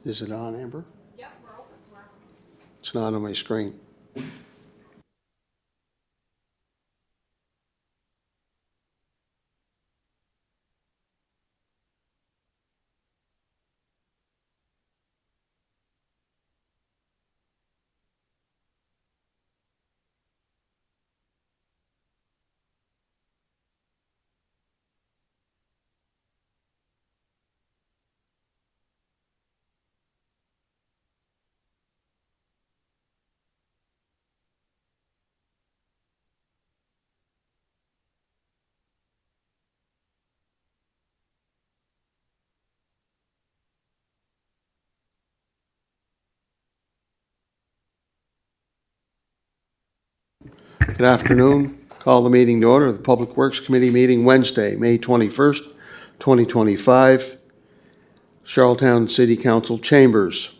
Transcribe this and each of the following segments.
Is it on, Amber? Yep, we're open, sir. It's not on my screen. Good afternoon. Call the meeting to order. The Public Works Committee meeting Wednesday, May 21st, 2025. Charlottetown City Council Chambers.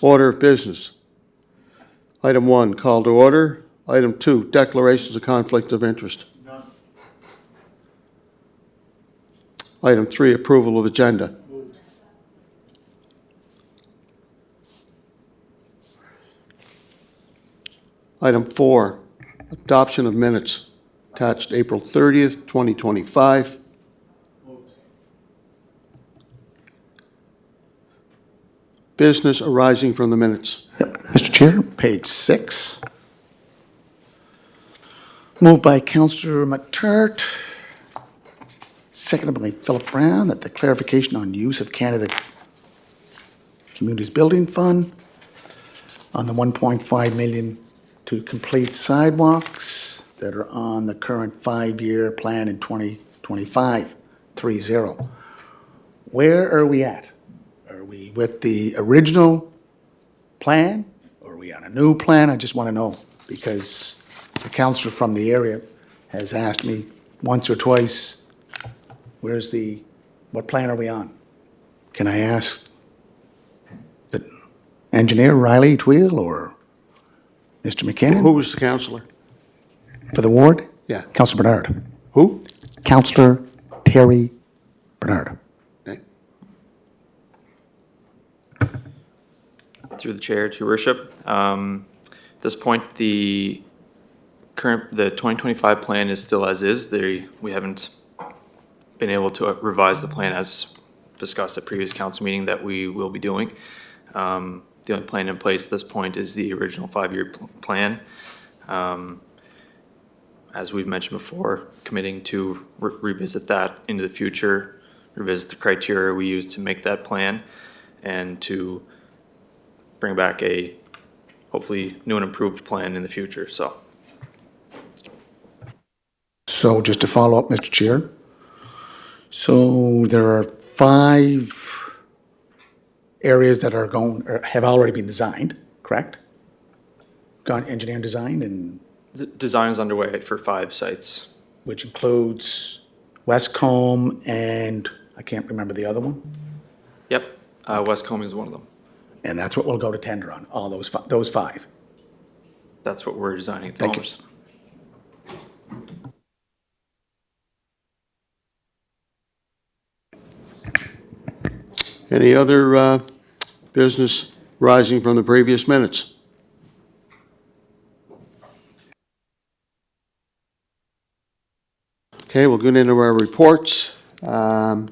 Order of business. Item 1, call to order. Item 2, declarations of conflict of interest. None. Item 3, approval of agenda. Moved. Item 4, adoption of minutes. Attached April 30th, 2025. Moved. Business arising from the minutes. Mr. Chair, page 6. Moved by Councillor McTart, seconded by Philip Brown, that the clarification on use of Canada Communities Building Fund on the 1.5 million to complete sidewalks that are on the current 5-year plan in 2025, 3-0. Where are we at? Are we with the original plan? Or are we on a new plan? I just want to know, because the councillor from the area has asked me once or twice, what plan are we on? Can I ask the engineer, Riley Tweel, or Mr. McKinnon Who was the counselor? for the ward? Yeah. Councillor Bernard. Who? Councillor Terry Bernard. Okay. Through the chair, to your worship. At this point, the 2025 plan is still as is. We haven't been able to revise the plan as discussed at previous council meeting that we will be doing. The only plan in place at this point is the original 5-year plan. As we've mentioned before, committing to revisit that into the future, revisit the criteria we use to make that plan, and to bring back a hopefully new and improved plan in the future. So just to follow up, Mr. Chair. So there are 5 areas that are have already been designed, correct? Gone engineering design, and The design is underway for 5 sites. which includes Westcombe and I can't remember the other one. Yep, Westcombe is one of them. And that's what we'll go to tender on, all those 5. That's what we're designing at the Thank you. moment. Any other business rising from the previous minutes? Okay, we'll get into our reports. Item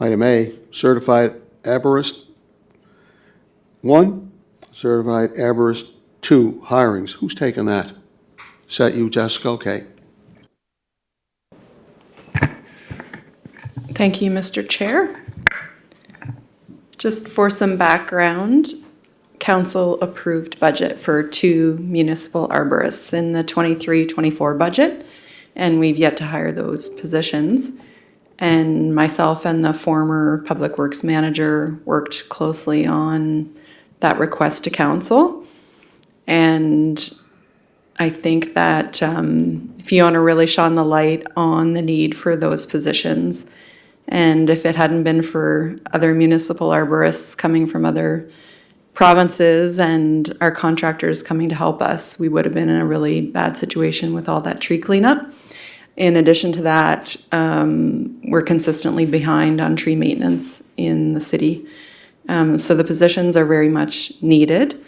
A, certified arborist. 1, certified arborist. 2, hirings. Who's taking that? Is that you, Jessica? Okay. Thank you, Mr. Chair. Just for some background, council approved budget for 2 municipal arborists in the 23-24 budget, and we've yet to hire those positions. And myself and the former Public Works manager worked closely on that request to council. And I think that Fiona really shone the light on the need for those positions. And if it hadn't been for other municipal arborists coming from other provinces and our contractors coming to help us, we would have been in a really bad situation with all that tree cleanup. In addition to that, we're consistently behind on tree maintenance in the city. So the positions are very much needed.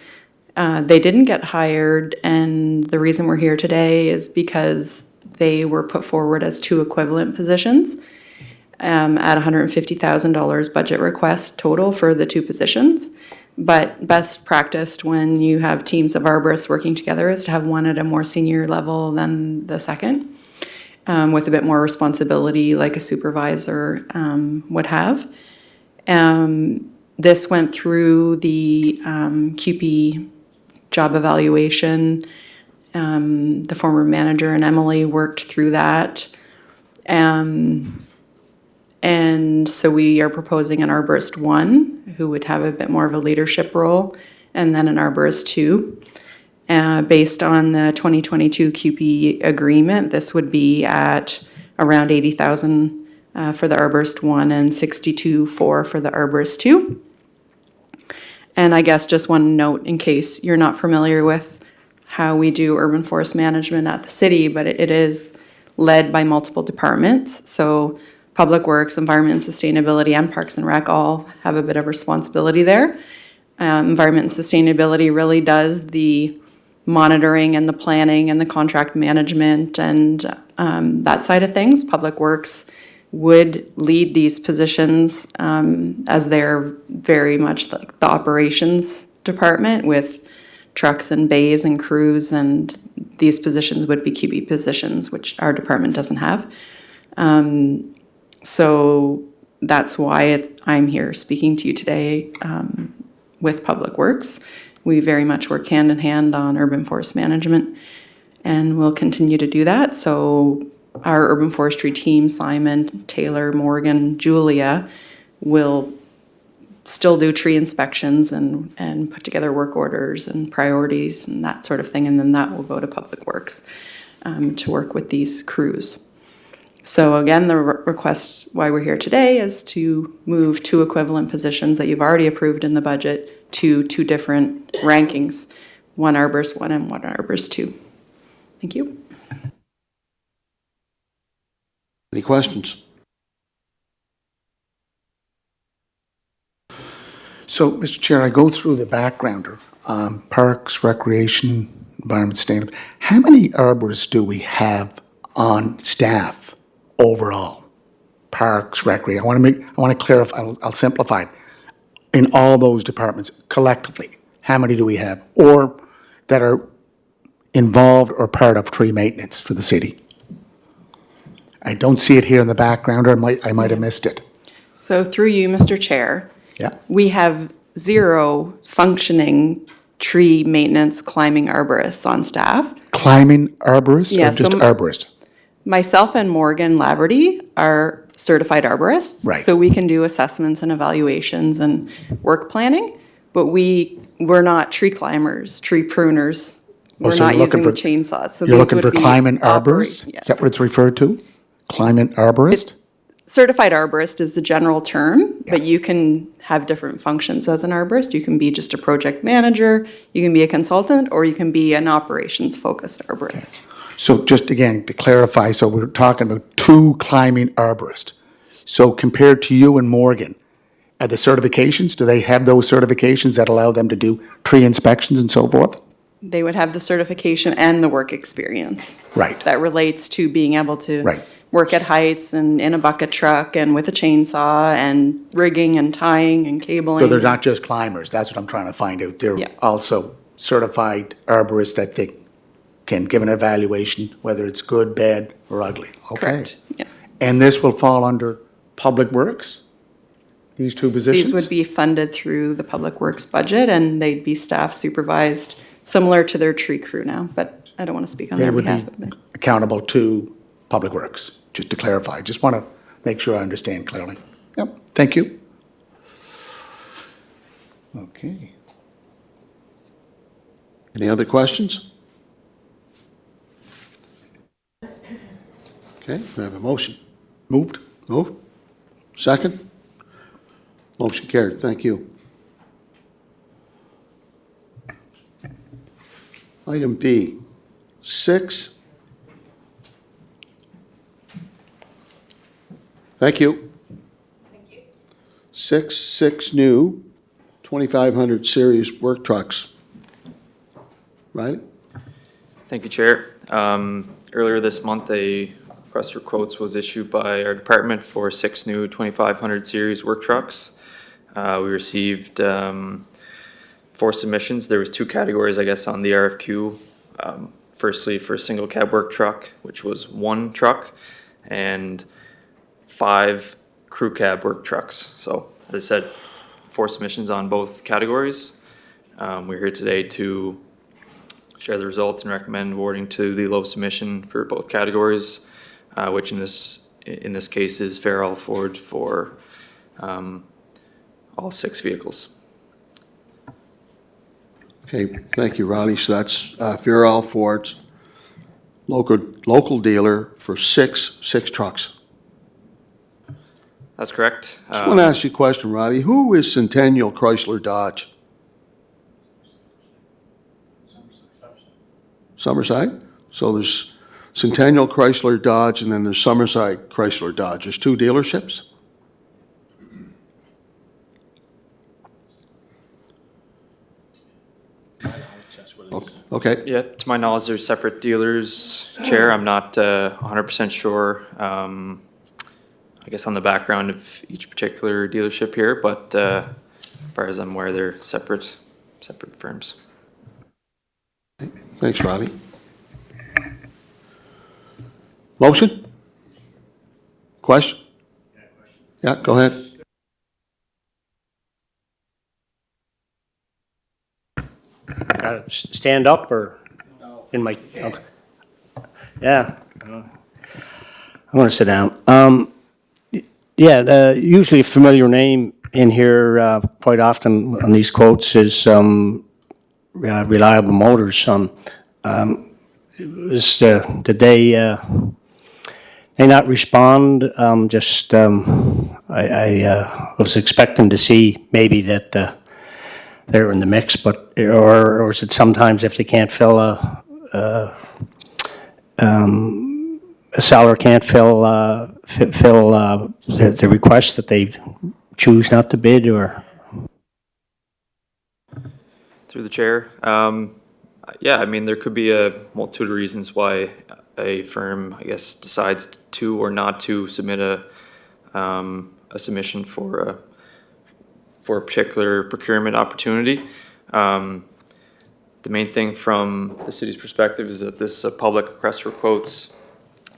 They didn't get hired, and the reason we're here today is because they were put forward as two equivalent positions at $150,000 budget request total for the two positions. But best practiced when you have teams of arborists working together is to have one at a more senior level than the second, with a bit more responsibility like a supervisor would have. This went through the QP job evaluation. The former manager and Emily worked through that. And so we are proposing an arborist 1 who would have a bit more of a leadership role, and then an arborist 2. Based on the 2022 QP agreement, this would be at around 80,000 for the arborist 1 and 62,400 for the arborist 2. And I guess just one note in case you're not familiar with how we do urban forest management at the city, but it is led by multiple departments. So Public Works, Environment and Sustainability, and Parks and Rec all have a bit of responsibility there. Environment and Sustainability really does the monitoring and the planning and the contract management and that side of things. Public Works would lead these positions as they're very much like the operations department with trucks and bays and crews, and these positions would be QB positions, which our department doesn't have. So that's why I'm here speaking to you today with Public Works. We very much work hand in hand on urban forest management, and we'll continue to do that. So our urban forestry team, Simon, Taylor, Morgan, Julia, will still do tree inspections and put together work orders and priorities and that sort of thing, and then that will go to Public Works to work with these crews. So again, the request why we're here today is to move two equivalent positions that you've already approved in the budget to two different rankings, one arborist 1 and one arborist 2. Thank you. Any questions? So, Mr. Chair, I go through the backgrounder, parks, recreation, environment, sustainability. How many arborists do we have on staff overall? Parks, recreation. I want to clarify. I'll simplify it. In all those departments collectively, how many do we have, or that are involved or part of tree maintenance for the city? I don't see it here in the background, or I might have missed it. So through you, Mr. Chair, Yeah. we have 0 functioning tree maintenance climbing arborists on staff. Climbing arborist Yeah, or just so- arborist? Myself and Morgan Laverty are certified arborists. Right. So we can do assessments and evaluations and work planning, but we're not tree climbers, tree pruners. We're so not you're looking using the for- chainsaws. So You're these looking would for be climbing arborist? Yes. Is that what it's referred to? Climbing arborist? Certified arborist is the general term, but you can have different functions as an arborist. You can be just a project manager, you can be a consultant, or you can be an operations-focused arborist. So just again, to clarify, so we're talking about two climbing arborists. So compared to you and Morgan, are the certifications, do they have those certifications that allow them to do tree inspections and so forth? They would have the certification and the work experience. Right. That relates to being able to Right. work at heights and in a bucket truck and with a chainsaw and rigging and tying and cabling. So they're not just climbers, that's what I'm trying to find out. They're Yeah. also certified arborists that they can give an evaluation, whether it's good, bad, or ugly. Okay. Correct, yeah. And this will fall under Public Works? These two positions? These would be funded through the Public Works budget, and they'd be staff supervised, similar to their tree crew now, but I don't want to speak on They their would behalf. be accountable to Public Works, just to clarify. Just want to make sure I understand clearly. Yep, thank you. Okay. Any other questions? Okay, we have a motion. Moved? Move. Second? Motion carried. Thank you. Item B, 6, Thank you. Thank you. Six new 2,500 series work trucks. Right? Thank you, Chair. Earlier this month, a request for quotes was issued by our department for 6 new 2,500 series work trucks. We received 4 submissions. There was 2 categories, I guess, on the RFQ. Firstly, for a single cab work truck, which was 1 truck, and 5 crew cab work trucks. So, as I said, 4 submissions on both categories. We're here today to share the results and recommend awarding to the low submission for both categories, which in this case is Farrell Ford for all 6 vehicles. Okay, thank you, Roddy. So that's Farrell Ford's local dealer for six trucks. That's correct. Just want to ask you a question, Roddy. Who is Centennial Chrysler Dodge? Summerside? So there's Centennial Chrysler Dodge, and then there's Summerside Chrysler Dodge. There's 2 dealerships? Okay, Yeah, to my knowledge, they're separate dealers, Chair. I'm not 100% sure, I guess, on the background of each particular dealership here, but as far as I'm aware, they're separate firms. thanks, Roddy. Motion? Question? Yeah, go ahead. Stand up or in my, okay. Yeah. I'm going to sit down. Yeah, usually a familiar name in here quite often on these quotes is Reliable Motors. Did they not respond? I was expecting to see maybe that they're in the mix, but or is it sometimes if they can't fill a seller can't fill the request that they choose not to bid, or? Through the chair, yeah, I mean, there could be a multitude of reasons why a firm, I guess, decides to or not to submit a submission for a particular procurement opportunity. The main thing from the city's perspective is that this is a public request for quotes.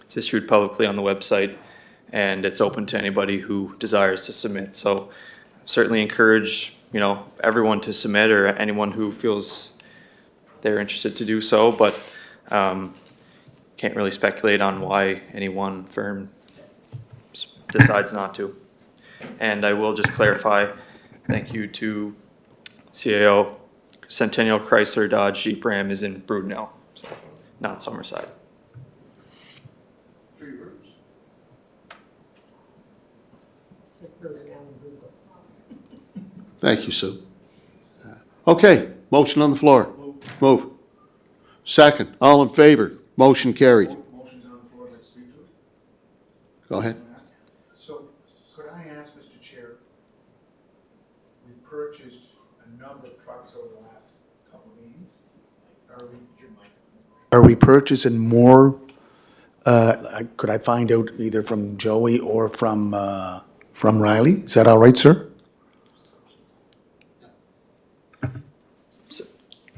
It's issued publicly on the website, and it's open to anybody who desires to submit. So certainly encourage, everyone to submit, or anyone who feels they're interested to do so, but can't really speculate on why any one firm decides not to. And I will just clarify, thank you to CAO, Centennial Chrysler Dodge Jeep Ram is in Brudenell, so not Summerside. Thank you, Sue. Okay, motion on the floor. Move. Second, all in favor? Motion carried. Motion's on the floor, let's speak to it. Go ahead. So, could I ask, Mr. Chair, we purchased a number of trucks over the last couple of meetings. Are we purchasing more? Could I find out either from Joey or from Riley? Is that all right, sir?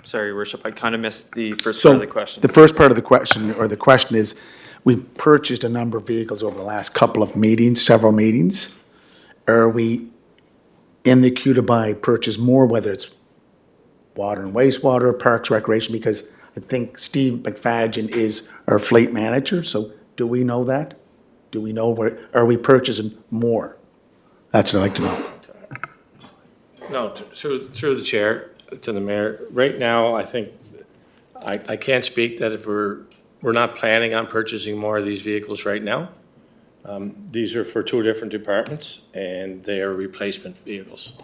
Sorry, Your Worship, I kind of missed the first part of the question. The first part of the question is, we purchased a number of vehicles over the last couple of meetings, several meetings. Are we in the queue to purchase more, whether it's water and wastewater, parks, recreation? Because I think Steve McFadgen is our fleet manager, so do we know that? Do we know are we purchasing more? That's what I'd like to know. No, through the chair, to the mayor. Right now, I think, I can't speak that if we're not planning on purchasing more of these vehicles right now. These are for 2 different departments, and they are replacement vehicles.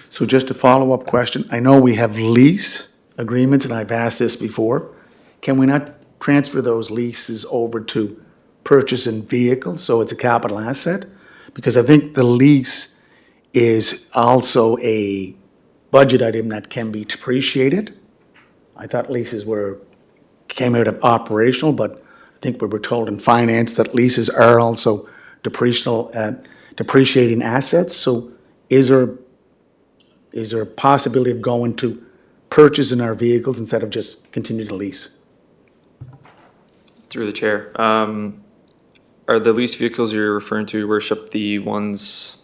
So just a follow-up question. I know we have lease agreements, and I've asked this before. Can we not transfer those leases over to purchasing vehicles, so it's a capital asset? Because I think the lease is also a budget item that can be depreciated. I thought leases came out of operational, but I think we were told in finance that leases are also depreciating assets. So is there a possibility of going to purchasing our vehicles instead of just continue to lease? Through the chair, are the lease vehicles you're referring to, Your Worship, the ones?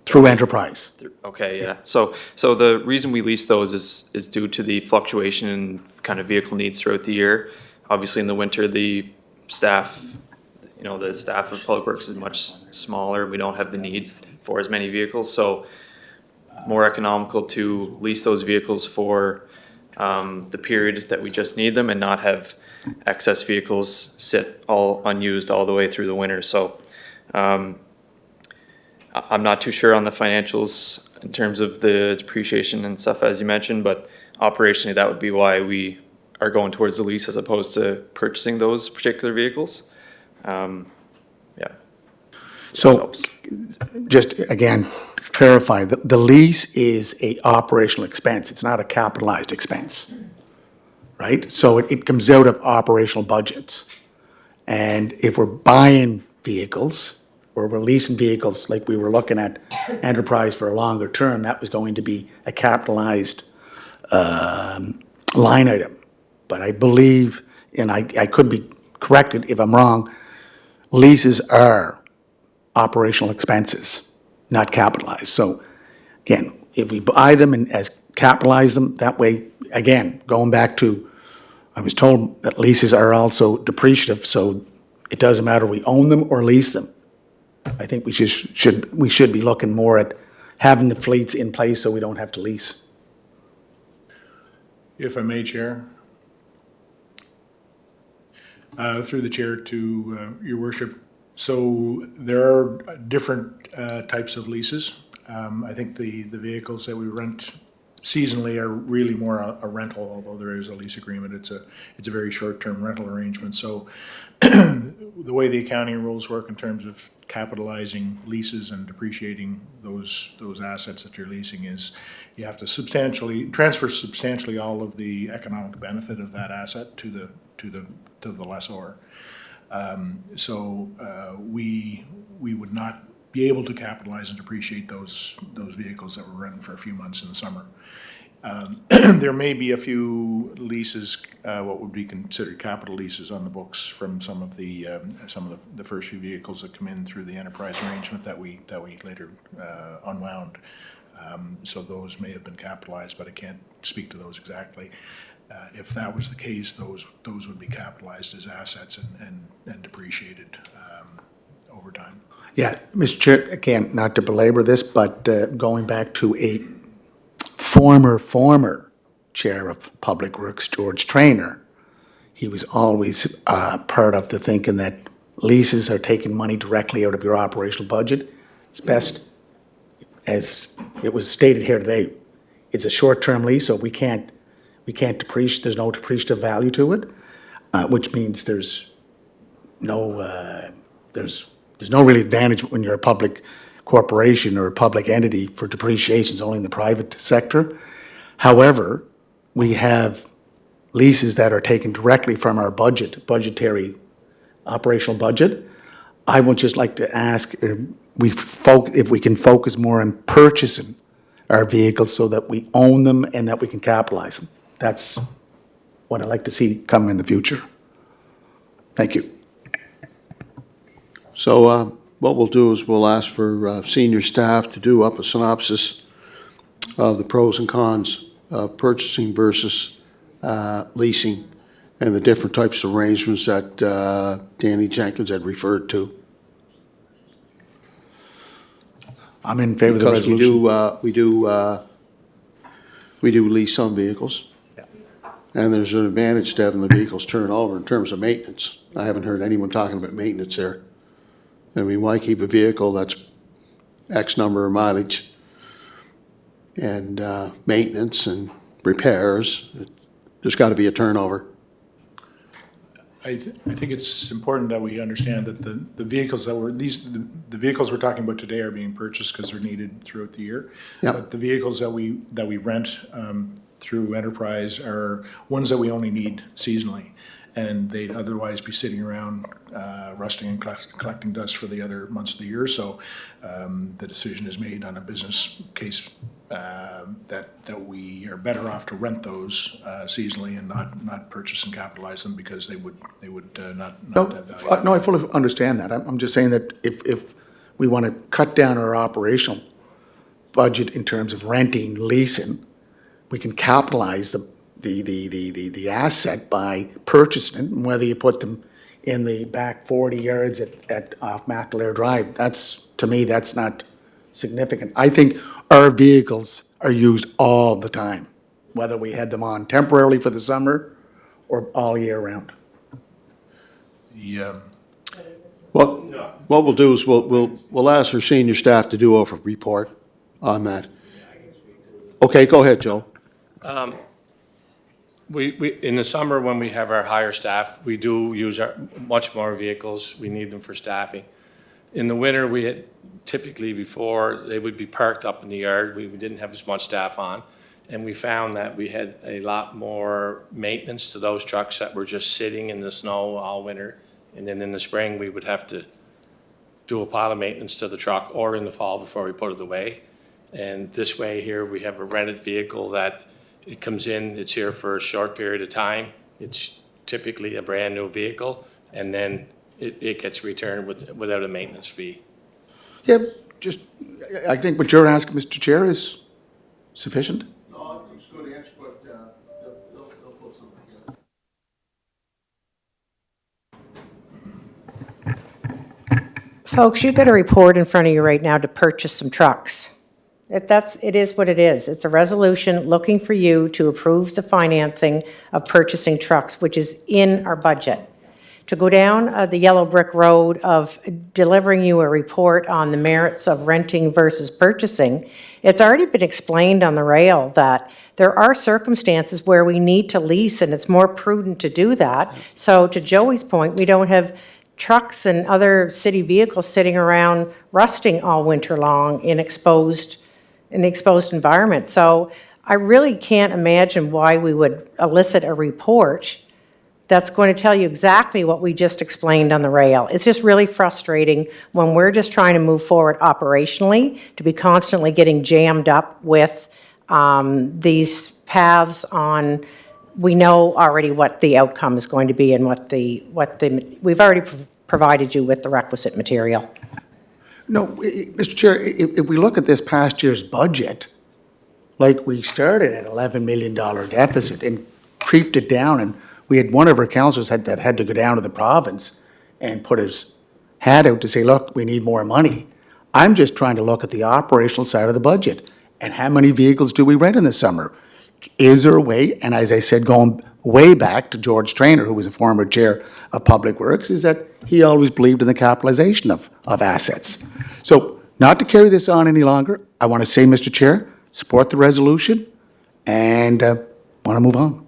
Through enterprise? Okay, yeah. So the reason we lease those is due to the fluctuation in kind of vehicle needs throughout the year. Obviously, in the winter, the staff of Public Works is much smaller. We don't have the need for as many vehicles, so more economical to lease those vehicles for the period that we just need them and not have excess vehicles sit all unused all the way through the winter. So I'm not too sure on the financials in terms of the depreciation and stuff, as you mentioned, but operationally, that would be why we are going towards the lease as opposed to purchasing those particular vehicles. Yeah. So just again, clarify, the lease is a operational expense. It's not a capitalized expense, right? So it comes out of operational budgets. And if we're buying vehicles, or we're leasing vehicles, like we were looking at enterprise for a longer term, that was going to be a capitalized line item. But I believe, and I could be corrected if I'm wrong, leases are operational expenses, not capitalized. So again, if we buy them and as capitalize them, that way, again, going back to, I was told that leases are also depreciative, so it doesn't matter we own them or lease them. I think we should be looking more at having the fleets in place so we don't have to lease. If I may, Chair. Through the chair to Your Worship. So there are different types of leases. I think the vehicles that we rent seasonally are really more a rental, although there is a lease agreement. It's a very short-term rental arrangement. So the way the accounting rules work in terms of capitalizing leases and depreciating those assets that you're leasing is you have to transfer substantially all of the economic benefit of that asset to the lessor. We would not be able to capitalize and depreciate those vehicles that were rented for a few months in the summer. There may be a few leases, what would be considered capital leases on the books from some of the first few vehicles that come in through the enterprise arrangement that we later unwound. So those may have been capitalized, but I can't speak to those exactly. If that was the case, those would be capitalized as assets and depreciated over time. Yeah, Mr. Chair, again, not to belabor this, but going back to a former chair of Public Works, George Traynor, he was always part of the thinking that leases are taking money directly out of your operational budget. It's best, as it was stated here today, it's a short-term lease, so we can't depreciate, there's no depreciative value to it, which means there's no really advantage when you're a public corporation or a public entity for depreciation. It's only in the private sector. However, we have leases that are taken directly from our budgetary operational budget. I would just like to ask if we can focus more on purchasing our vehicles so that we own them and that we can capitalize them. That's what I'd like to see come in the future. Thank you. So what we'll do is we'll ask for senior staff to do up a synopsis of the pros and cons of purchasing versus leasing and the different types of arrangements that Danny Jenkins had referred to. I'm in favor of the Because resolution. we do lease some vehicles. And there's an advantage to having the vehicles turn over in terms of maintenance. I haven't heard anyone talking about maintenance there. I mean, why keep a vehicle that's X number of mileage and maintenance and repairs? There's got to be a turnover. I think it's important that we understand that the vehicles that the vehicles we're talking about today are being purchased because they're needed throughout the year. Yep. But the vehicles that we rent through Enterprise are ones that we only need seasonally. And they'd otherwise be sitting around rusting and collecting dust for the other months of the year. So the decision is made on a business case that we are better off to rent those seasonally and not purchase and capitalize them because they would not have value. No, I fully understand that. I'm just saying that if we want to cut down our operational budget in terms of renting, leasing, we can capitalize the asset by purchasing it, and whether you put them in the back 40 yards off McAleer Drive, to me, that's not significant. I think our vehicles are used all the time, whether we had them on temporarily for the summer or all year round. What we'll do is we'll ask our senior staff to do a report on that. Okay, go ahead, Joe. We, in the summer, when we have our higher staff, we do use much more vehicles. We need them for staffing. In the winter, we had typically before, they would be parked up in the yard. We didn't have as much staff on. And we found that we had a lot more maintenance to those trucks that were just sitting in the snow all winter. And then in the spring, we would have to do a pile of maintenance to the truck or in the fall before we put it away. And this way here, we have a rented vehicle that it comes in, it's here for a short period of time. It's typically a brand new vehicle, and then it gets returned without a maintenance fee. Yeah, I think what you're asking, Mr. Chair, is sufficient. No, it's a good answer, but they'll put something together. Folks, you've got a report in front of you right now to purchase some trucks. It is what it is. It's a resolution looking for you to approve the financing of purchasing trucks, which is in our budget. To go down the yellow brick road of delivering you a report on the merits of renting versus purchasing, it's already been explained on the rail that there are circumstances where we need to lease and it's more prudent to do that. So to Joey's point, we don't have trucks and other city vehicles sitting around rusting all winter long in the exposed environment. So I really can't imagine why we would elicit a report that's going to tell you exactly what we just explained on the rail. It's just really frustrating when we're just trying to move forward operationally to be constantly getting jammed up with these paths on. We know already what the outcome is going to be and we've already provided you with the requisite material. No, Mr. Chair, if we look at this past year's budget, like we started at $11 million deficit and creeped it down, and we had one of our councillors that had to go down to the province and put his hat out to say, look, we need more money. I'm just trying to look at the operational side of the budget. And how many vehicles do we rent in the summer? Is there a way, and as I said, going way back to George Traynor, who was a former chair of Public Works, is that he always believed in the capitalization of assets. So not to carry this on any longer, I want to say, Mr. Chair, support the resolution and want to move on.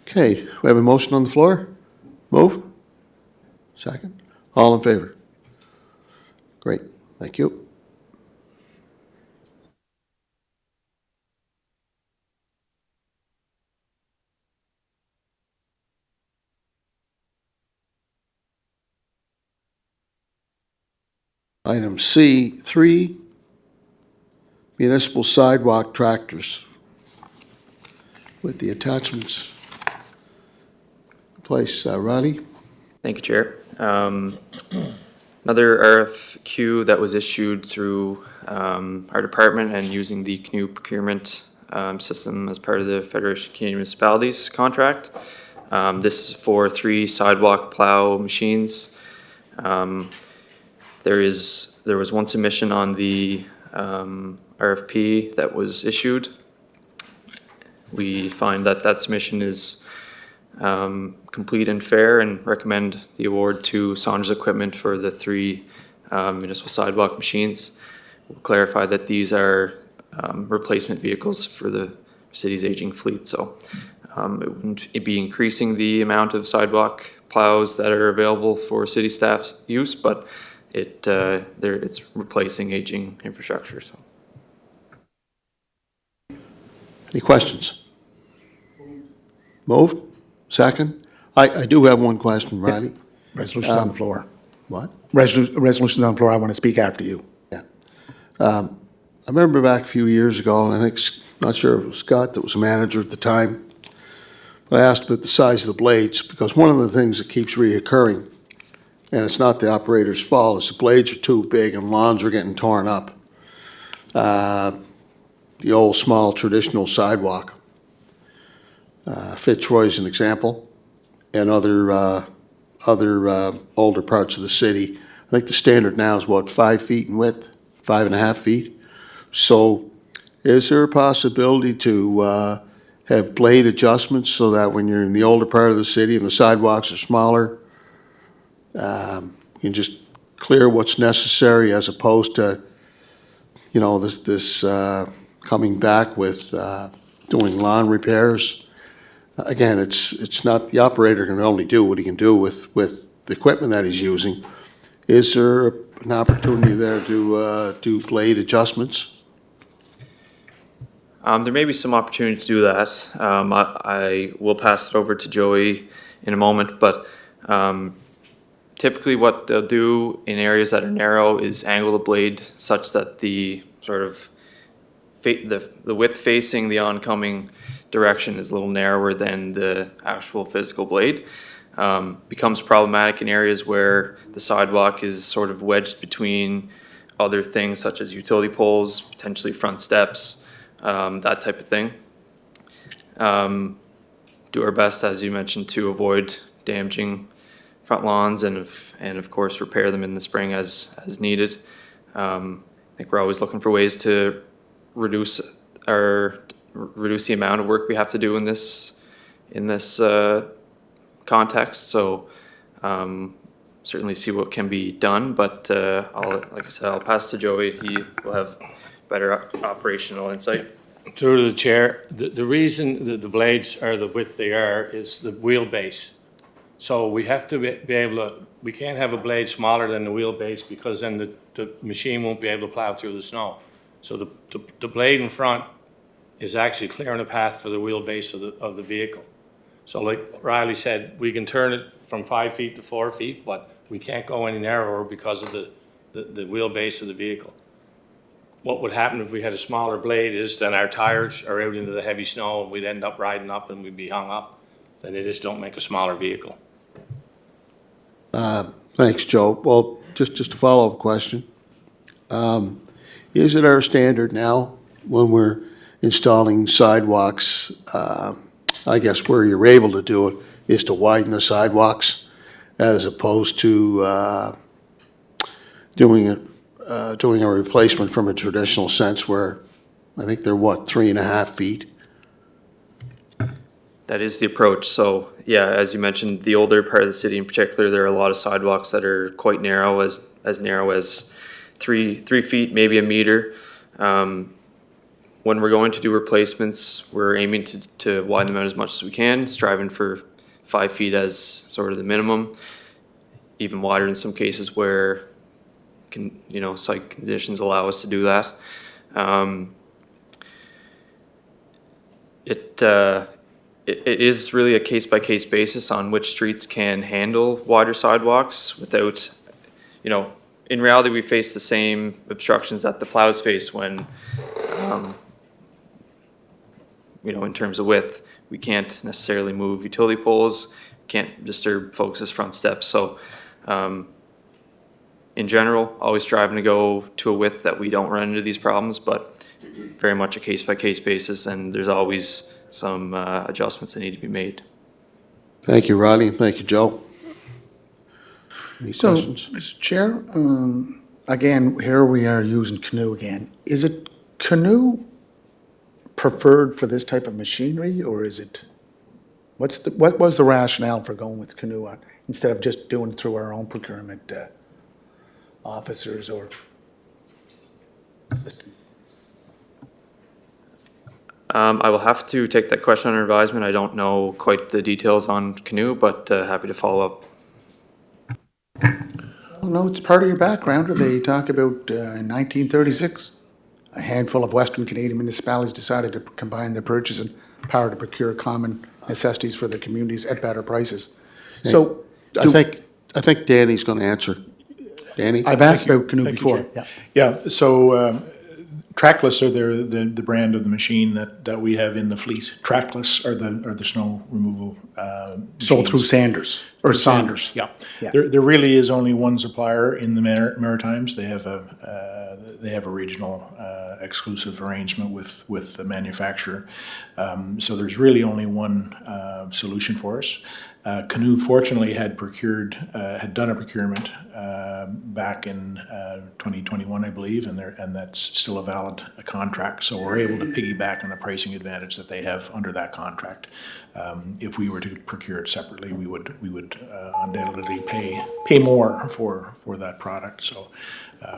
Okay, we have a motion on the floor. Move. Second. All in favor? Great, thank you. Item C3, municipal sidewalk tractors with the attachments. Place, Ronnie? Thank you, Chair. Another RFQ that was issued through our department and using the CNU procurement system as part of the Federation of Canadian Municipalities contract. This is for 3 sidewalk plow machines. There was one submission on the RFP that was issued. We find that submission is complete and fair and recommend the award to Saunders Equipment for the 3 municipal sidewalk machines. We'll clarify that these are replacement vehicles for the city's aging fleet, so It wouldn't be increasing the amount of sidewalk plows that are available for city staff's use, but it's replacing aging infrastructure, so. Any questions? Moved? Second? I do have one question, Riley. Resolution's on the floor. What? Resolution's on the floor. I want to speak after you. Yeah. I remember back a few years ago, and I think, not sure if it was Scott that was manager at the time, but I asked about the size of the blades, because one of the things that keeps reoccurring, and it's not the operator's fault, is the blades are too big and lawns are getting torn up. The old, small, traditional sidewalk. Fitzroy's an example, and other older parts of the city. I think the standard now is what, 5 feet in width, 5.5 feet? So is there a possibility to have blade adjustments so that when you're in the older part of the city and the sidewalks are smaller, you can just clear what's necessary as opposed to, you know, this coming back with doing lawn repairs? Again, it's not, the operator can only do what he can do with the equipment that he's using. Is there an opportunity there to do blade adjustments? There may be some opportunity to do that. I will pass it over to Joey in a moment, but typically what they'll do in areas that are narrow is angle the blade such that the sort of the width facing the oncoming direction is a little narrower than the actual physical blade. Becomes problematic in areas where the sidewalk is sort of wedged between other things such as utility poles, potentially front steps, that type of thing. Do our best, as you mentioned, to avoid damaging front lawns and of course repair them in the spring as needed. I think we're always looking for ways to reduce the amount of work we have to do in this context. So certainly see what can be done, but like I said, I'll pass to Joey. He will have better operational insight. Through to the chair, the reason that the blades are the width they are is the wheelbase. So we have to be able to, we can't have a blade smaller than the wheelbase because then the machine won't be able to plow through the snow. So the blade in front is actually clearing a path for the wheelbase of the vehicle. So like Riley said, we can turn it from 5 feet to 4 feet, but we can't go any narrower because of the wheelbase of the vehicle. What would happen if we had a smaller blade is then our tires are out into the heavy snow and we'd end up riding up and we'd be hung up. Then they just don't make a smaller vehicle. Thanks, Joe. Well, just a follow-up question. Is it our standard now when we're installing sidewalks, I guess where you're able to do it, is to widen the sidewalks as opposed to doing a replacement from a traditional sense where I think they're what, 3.5 feet? That is the approach. So yeah, as you mentioned, the older part of the city in particular, there are a lot of sidewalks that are quite narrow, as narrow as 3 feet, maybe a meter. When we're going to do replacements, we're aiming to widen them out as much as we can, striving for 5 feet as sort of the minimum, even wider in some cases where site conditions allow us to do that. It is really a case-by-case basis on which streets can handle wider sidewalks without, in reality, we face the same obstructions that the plows face when, in terms of width. We can't necessarily move utility poles, can't disturb folks' front steps. So in general, always striving to go to a width that we don't run into these problems, but very much a case-by-case basis, and there's always some adjustments that need to be made. Thank you, Rodney. Thank you, Joe. Any So, questions? Mr. Chair, again, here we are using canoe again. Is it canoe preferred for this type of machinery, or is it, what was the rationale for going with canoe instead of just doing it through our own procurement officers or system? I will have to take that question under advisement. I don't know quite the details on Canoe, but happy to follow up. Oh, no, it's part of your background, where they talk about in 1936, a handful of Western Canadian municipalities decided to combine their purchasing power to procure common necessities for their communities at better prices. So, I think Danny's going to answer. Danny? I've asked about Canoe Thank you, before. Chair. Yeah, so Trackless are the brand of the machine that we have in the fleet. Trackless are the snow removal Sold through machines. Sanders, or Saunders. Yeah. Yeah. There really is only one supplier in the Maritimes. They have a regional exclusive arrangement with the manufacturer. So there's really only one solution for us. Canoe fortunately had done a procurement back in 2021, I believe, and that's still a valid contract. So we're able to piggyback on the pricing advantage that they have under that contract. If we were to procure it separately, we would undoubtedly pay more for that product. So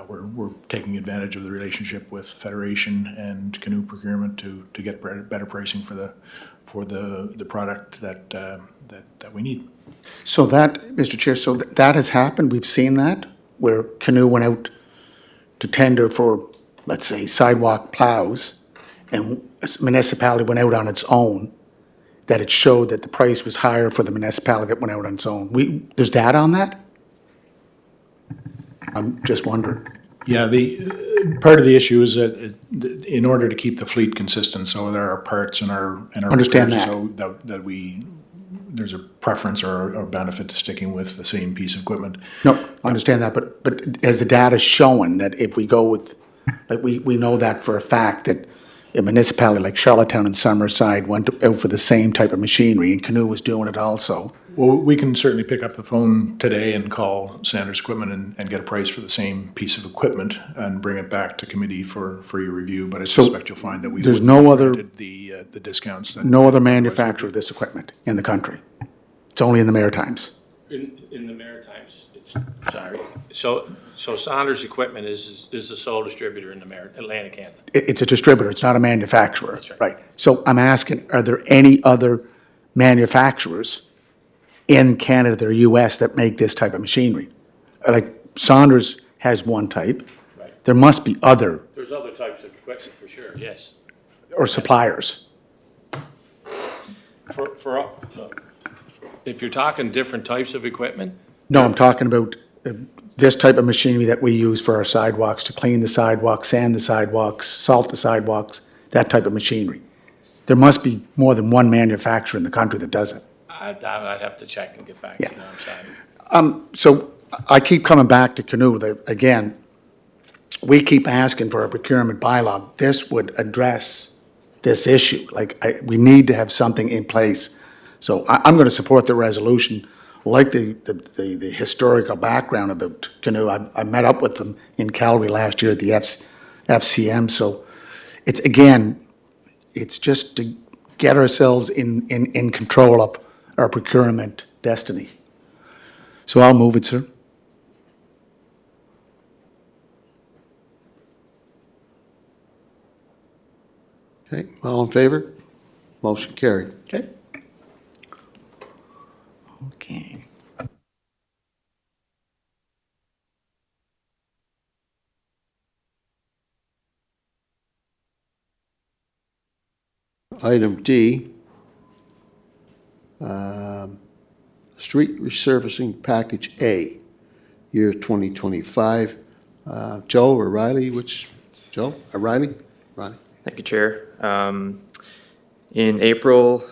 we're taking advantage of the relationship with Federation and Canoe Procurement to get better pricing for the product that we need. So that, Mr. Chair, so that has happened, we've seen that, where Canoe went out to tender for, let's say, sidewalk plows, and a municipality went out on its own, that it showed that the price was higher for the municipality that went out on its own. There's data on that? I'm just wondering. Yeah, the part of the issue is that in order to keep the fleet consistent, so there are parts in our Understand repairs, that. so there's a preference or benefit to sticking with the same piece of equipment. No, I understand that, but has the data shown that if we go with, like, we know that for a fact, that a municipality like Charlottetown and Summerside went out for the same type of machinery, and Canoe was doing it also. Well, we can certainly pick up the phone today and call Sanders Equipment and get a price for the same piece of equipment and bring it back to committee for your review, but I suspect you'll find that we there's would no other- granted the discounts. That No other manufacturer of this equipment in the country. It's only in the Maritimes. In the Maritimes, sorry. So Saunders Equipment is the sole distributor in Atlantic Canada. It's a distributor, it's not a manufacturer. That's right. Right. So I'm asking, are there any other manufacturers in Canada or US that make this type of machinery? Like Saunders has one type. Right. There must be other, There's other types of equipment for sure, yes. or suppliers. If you're talking different types of equipment, No, I'm talking about this type of machinery that we use for our sidewalks, to clean the sidewalks, sand the sidewalks, salt the sidewalks, that type of machinery. There must be more than one manufacturer in the country that does it. I'd have to check and get back to you, Yeah. I'm sorry. So I keep coming back to Canoe, that, again, we keep asking for a procurement bylaw. This would address this issue. Like, we need to have something in place. So I'm going to support the resolution, like the historical background about Canoe. I met up with them in Calgary last year at the FCM. So it's, again, it's just to get ourselves in control of our procurement destiny. So I'll move it, sir. Okay, all in favor? Motion carried. Okay. Okay. Item D, street resurfacing package A, year 2025. Joe or Riley, Joe, Riley? Riley? Thank you, Chair. In April,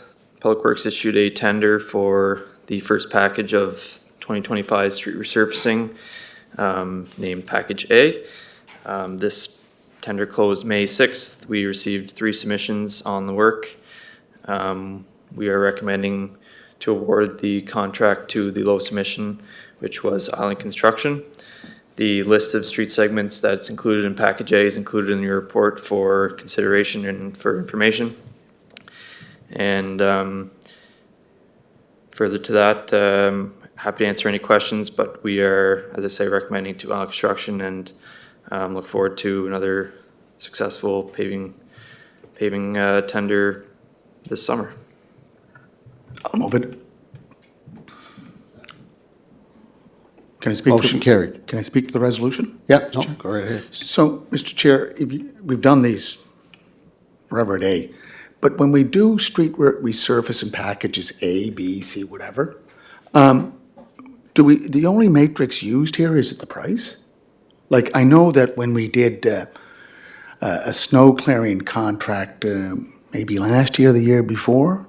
Public Works issued a tender for the first package of 2025 street resurfacing, named Package A. This tender closed May 6th. We received 3 submissions on the work. We are recommending to award the contract to the low submission, which was Island Construction. The list of street segments that's included in Package A is included in your report for consideration and for information. And further to that, happy to answer any questions, but we are, as I say, recommending to Island Construction and look forward to another successful paving paving tender this summer. I'll move it. Can I speak? Motion carried. Can I speak to the resolution? Yeah, no, go right ahead. So, Mr. Chair, we've done these forever a day, but when we do street resurfacing packages A, B, C, whatever, the only matrix used here, is it the price? Like, I know that when we did a snow clearing contract, maybe last year or the year before,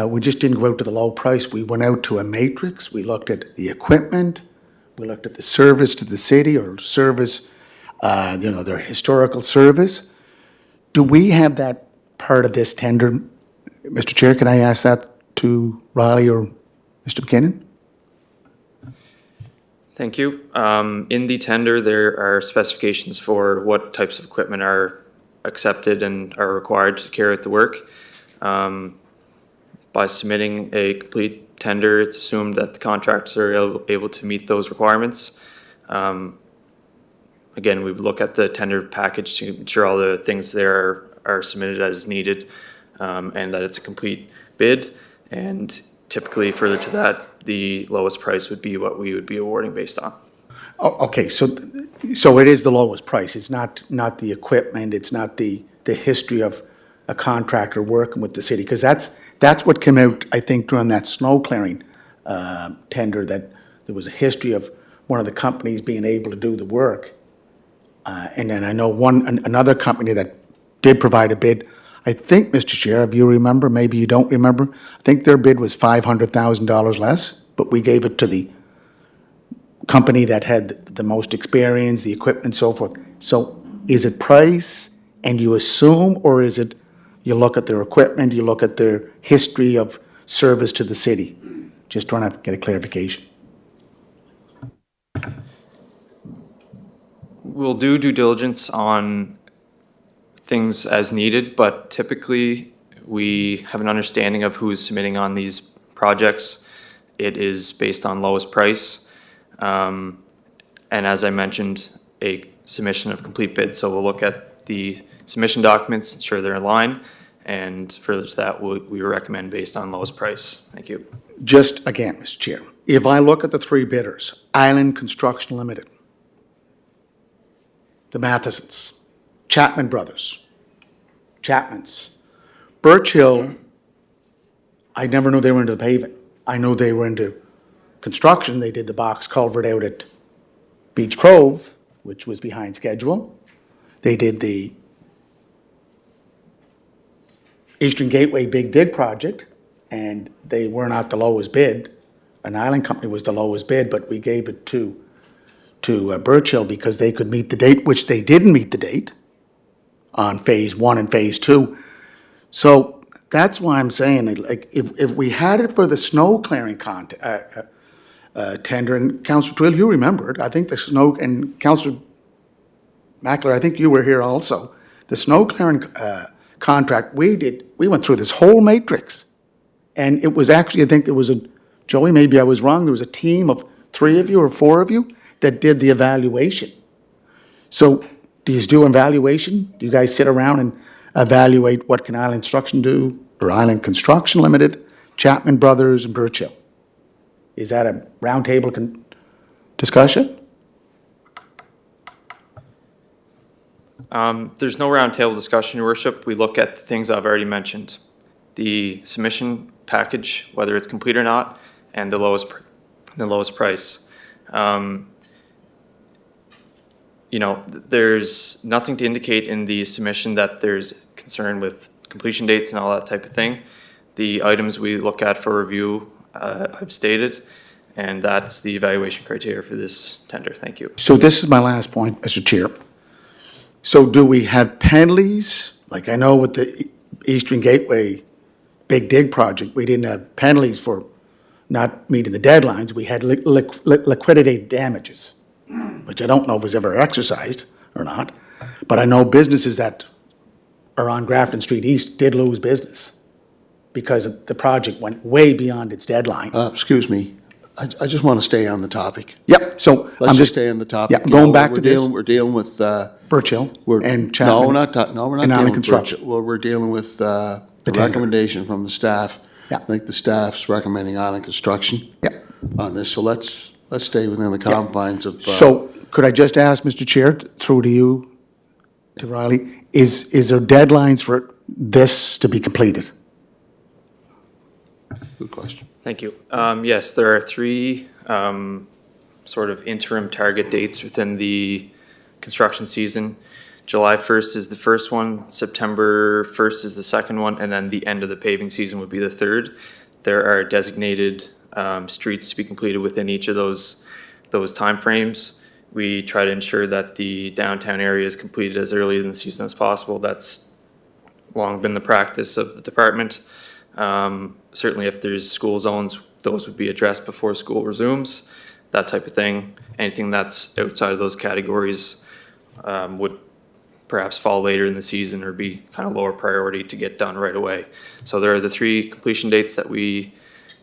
we just didn't go out to the low price. We went out to a matrix. We looked at the equipment. We looked at the service to the city, or service, their historical service. Do we have that part of this tender? Mr. Chair, can I ask that to Riley or Mr. McKinnon? Thank you. In the tender, there are specifications for what types of equipment are accepted and are required to carry out the work. By submitting a complete tender, it's assumed that the contractors are able to meet those requirements. Again, we would look at the tender package to ensure all the things there are submitted as needed, and that it's a complete bid. And typically, further to that, the lowest price would be what we would be awarding based on. Oh, okay, so it is the lowest price. It's not the equipment, it's not the history of a contractor working with the city, because that's what came out, I think, during that snow clearing tender, that there was a history of one of the companies being able to do the work. And then I know another company that did provide a bid. I think, Mr. Chair, if you remember, maybe you don't remember, I think their bid was $500,000 less, but we gave it to the company that had the most experience, the equipment and so forth. So is it price and you assume, or is it you look at their equipment, you look at their history of service to the city? Just trying to get a clarification. We'll do due diligence on things as needed, but typically we have an understanding of who's submitting on these projects. It is based on lowest price. And as I mentioned, a submission of complete bid. So we'll look at the submission documents, ensure they're in line, and further to that, we recommend based on lowest price. Thank you. Just again, Mr. Chair, if I look at the three bidders, Island Construction Limited, the Mathesons, Chapman Brothers, Chapmans, Birch Hill, I never knew they were into the paving. I know they were into construction. They did the box culvert out at Beach Grove, which was behind schedule. They did the Eastern Gateway Big Dig project, and they were not the lowest bid. An Island company was the lowest bid, but we gave it to Birch Hill because they could meet the date, which they didn't meet the date on Phase 1 and Phase 2. So that's why I'm saying, like, if we had it for the snow clearing tender, and Councillor Twill, you remembered, I think the snow, and Councillor Mackler, I think you were here also, the snow clearing contract, we went through this whole matrix. And it was actually, I think there was Joey, maybe I was wrong, there was a team of 3 of you or 4 of you that did the evaluation. So do you do an evaluation? Do you guys sit around and evaluate what can Island Construction do, or Island Construction Limited, Chapman Brothers, and Birch Hill? Is that a roundtable discussion? There's no roundtable discussion, Your Worship. We look at the things I've already mentioned. The submission package, whether it's complete or not, and the lowest price. There's nothing to indicate in the submission that there's concern with completion dates and all that type of thing. The items we look at for review, I've stated, and that's the evaluation criteria for this tender. Thank you. So this is my last point, Mr. Chair. So do we have penalties? Like, I know with the Eastern Gateway Big Dig project, we didn't have penalties for not meeting the deadlines. We had liquidated damages, which I don't know if was ever exercised or not. But I know businesses that are on Grafton Street East did lose business because the project went way beyond its deadline. Excuse me. I just want to stay on the topic. Yep, so I'm Let's just just, stay on the topic. yeah, You going know, back we're to this. dealing- We're dealing with, Birch Hill we're. and Chapman. No, we're not, no, we're not and dealing Allen with Construction. Birch. Well, we're dealing with, the tender. recommendation from the staff. Yeah. I think the staff's recommending Island Construction. Yep. On this, so let's stay within the confines of. So could I just ask, Mr. Chair, through to you, to Riley, is there deadlines for this to be completed? Good question. Thank you. Yes, there are three sort of interim target dates within the construction season. July 1st is the first one, September 1st is the second one, and then the end of the paving season would be the third. There are designated streets to be completed within each of those timeframes. We try to ensure that the downtown area is completed as early in the season as possible. That's long been the practice of the department. Certainly if there's school zones, those would be addressed before school resumes, that type of thing. Anything that's outside of those categories would perhaps fall later in the season or be kind of lower priority to get done right away. So there are the three completion dates that we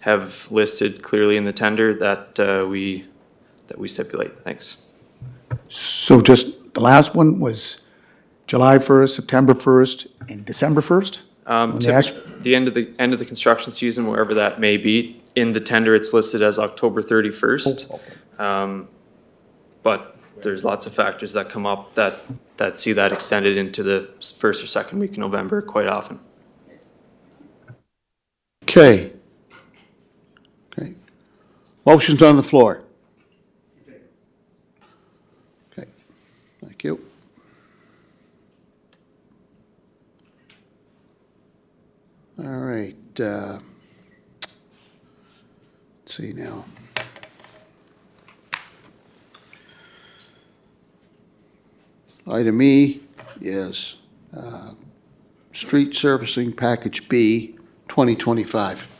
have listed clearly in the tender that we stipulate. Thanks. So just, the last one was July 1st, September 1st, and December 1st? When the act- The end of the construction season, wherever that may be. In the tender, it's listed as October 31st. But there's lots of factors that come up that see that extended into the first or second week of November quite often. Okay. Okay. Motion's on the floor. Okay, thank you. All right, let's see now. Item E is street surfacing package B, 2025.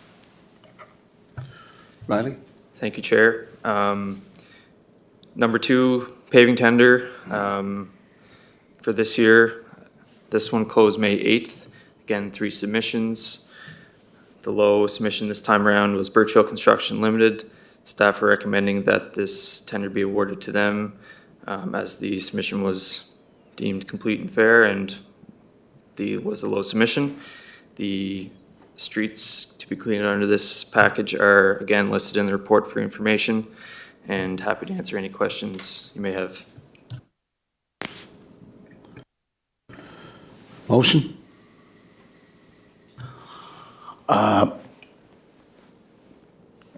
Riley? Thank you, Chair. Number two, paving tender for this year. This one closed May 8th. Again, 3 submissions. The low submission this time around was Birch Hill Construction Limited. Staff are recommending that this tender be awarded to them as the submission was deemed complete and fair and was the low submission. The streets to be cleaned under this package are again listed in the report for information, and happy to answer any questions you may have. Motion?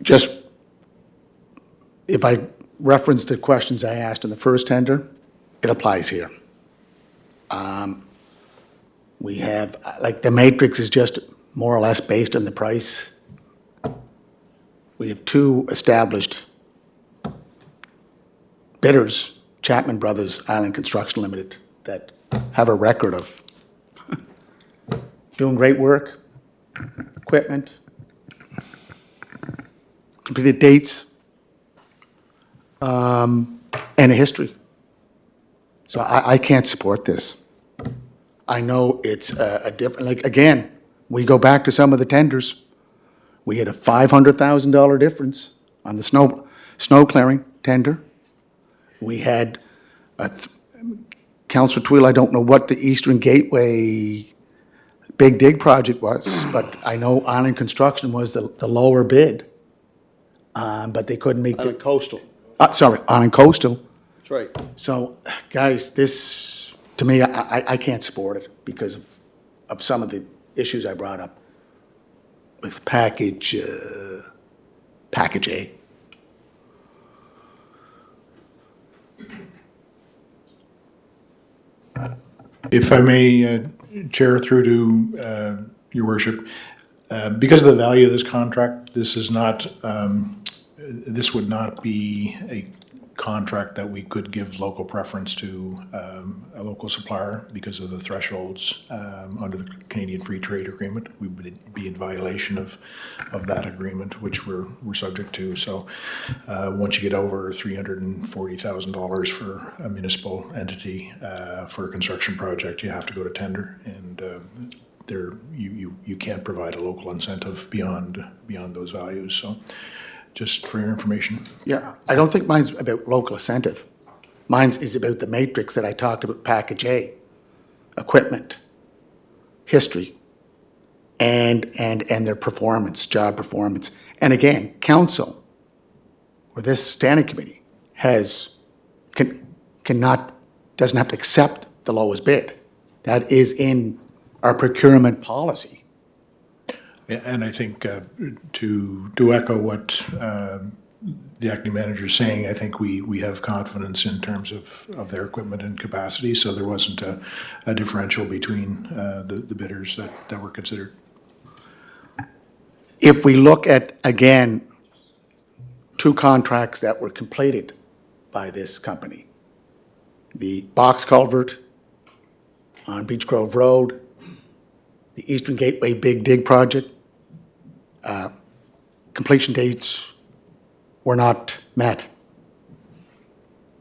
Just, if I reference the questions I asked in the first tender, it applies here. We have, like, the matrix is just more or less based on the price. We have 2 established bidders, Chapman Brothers Island Construction Limited, that have a record of doing great work, equipment, completed dates, and a history. So I can't support this. I know it's a different, like, again, we go back to some of the tenders. We had a $500,000 difference on the snow clearing tender. We had, Councillor Twill, I don't know what the Eastern Gateway Big Dig project was, but I know Island Construction was the lower bid. But they couldn't meet On the, coastal. sorry, Island Coastal. That's right. So, guys, this, to me, I can't support it because of some of the issues I brought up with package A. If I may, Chair, through to your worship, because of the value of this contract, this is not, this would not be a contract that we could give local preference to a local supplier because of the thresholds under the Canadian Free Trade Agreement. We would be in violation of that agreement, which we're subject to. So once you get over $340,000 for a municipal entity for a construction project, you have to go to tender, and you can't provide a local incentive beyond those values. So just for your information. Yeah, I don't think mine's about local incentive. Mine's is about the matrix that I talked about, package A, equipment, history, and their performance, job performance. And again, council, or this standing committee, doesn't have to accept the lowest bid. That is in our procurement policy. Yeah, and I think to echo what the acting manager is saying, I think we have confidence in terms of their equipment and capacity, so there wasn't a differential between the bidders that were considered. If we look at, again, 2 contracts that were completed by this company, the box culvert on Beech Grove Road, the Eastern Gateway Big Dig project, completion dates were not met.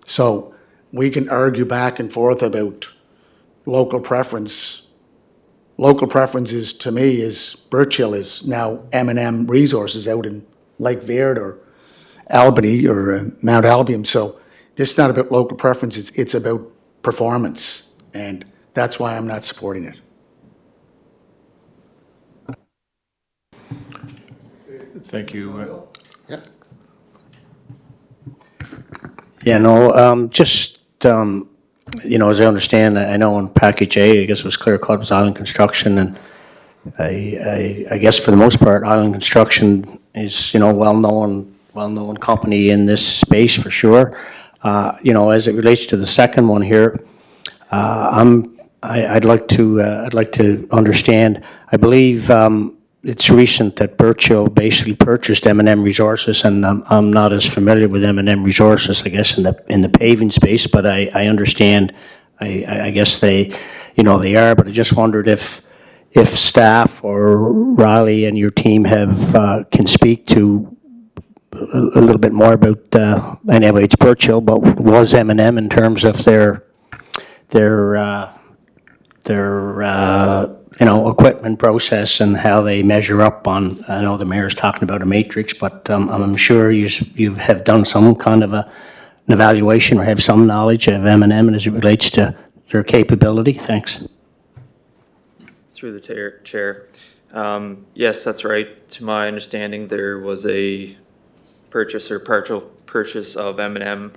So we can argue back and forth about local preference. Local preferences, to me, is Birch Hill is now M&M Resources out in Lake Verde or Albany or Mount Albion. So this is not about local preference, it's about performance. And that's why I'm not supporting it. Thank you. Yeah. Yeah, no, just, as I understand, I know in package A, I guess it was clear cut was Island Construction, and I guess for the most part, Island Construction is, well-known company in this space for sure. As it relates to the second one here, I'd like to understand, I believe, it's recent that Birch Hill basically purchased M&M Resources, and I'm not as familiar with M&M Resources, I guess, in the paving space, but I understand, I guess they are, but I just wondered if staff or Riley and your team can speak to a little bit more about, anyway, it's Birch Hill, but was M&M in terms of their equipment process and how they measure up on, I know the mayor's talking about a matrix, but I'm sure you have done some kind of an evaluation or have some knowledge of M&M as it relates to their capability. Thanks. Through the chair. Yes, that's right. To my understanding, there was a purchase or partial purchase of M&M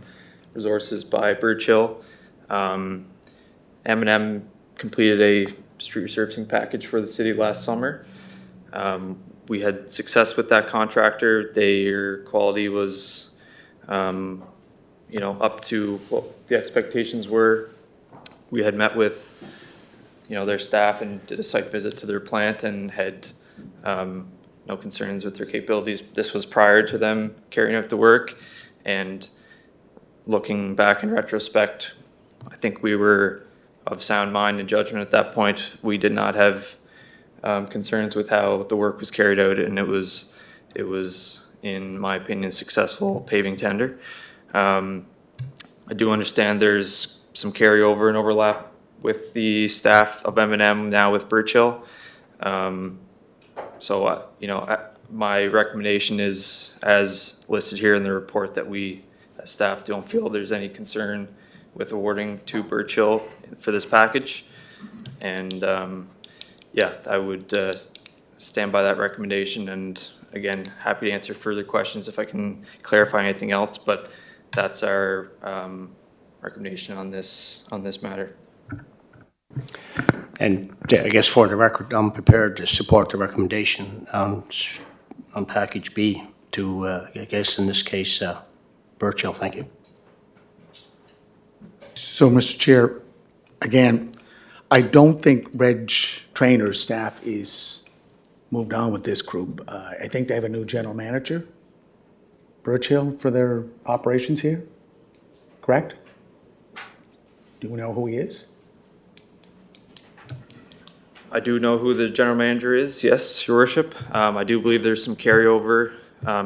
Resources by Birch Hill. M&M completed a street resurfacing package for the city last summer. We had success with that contractor. Their quality was, up to what the expectations were. We had met with, their staff and did a site visit to their plant and had no concerns with their capabilities. This was prior to them carrying out the work, and looking back in retrospect, I think we were of sound mind and judgment at that point. We did not have concerns with how the work was carried out, and it was, in my opinion, successful paving tender. I do understand there's some carryover and overlap with the staff of M&M now with Birch Hill. My recommendation is, as listed here in the report, that we, as staff, don't feel there's any concern with awarding to Birch Hill for this package. And I would stand by that recommendation, and again, happy to answer further questions if I can clarify anything else, but that's our recommendation on this matter. And I guess for the record, I'm prepared to support the recommendation on package B to, I guess in this case, Birch Hill. Thank you. So, Mr. Chair, again, I don't think Reg Trainer's staff is moved on with this group. I think they have a new general manager, Birch Hill, for their operations here, correct? Do we know who he is? I do know who the general manager is, yes, Your Worship. I do believe there's some carryover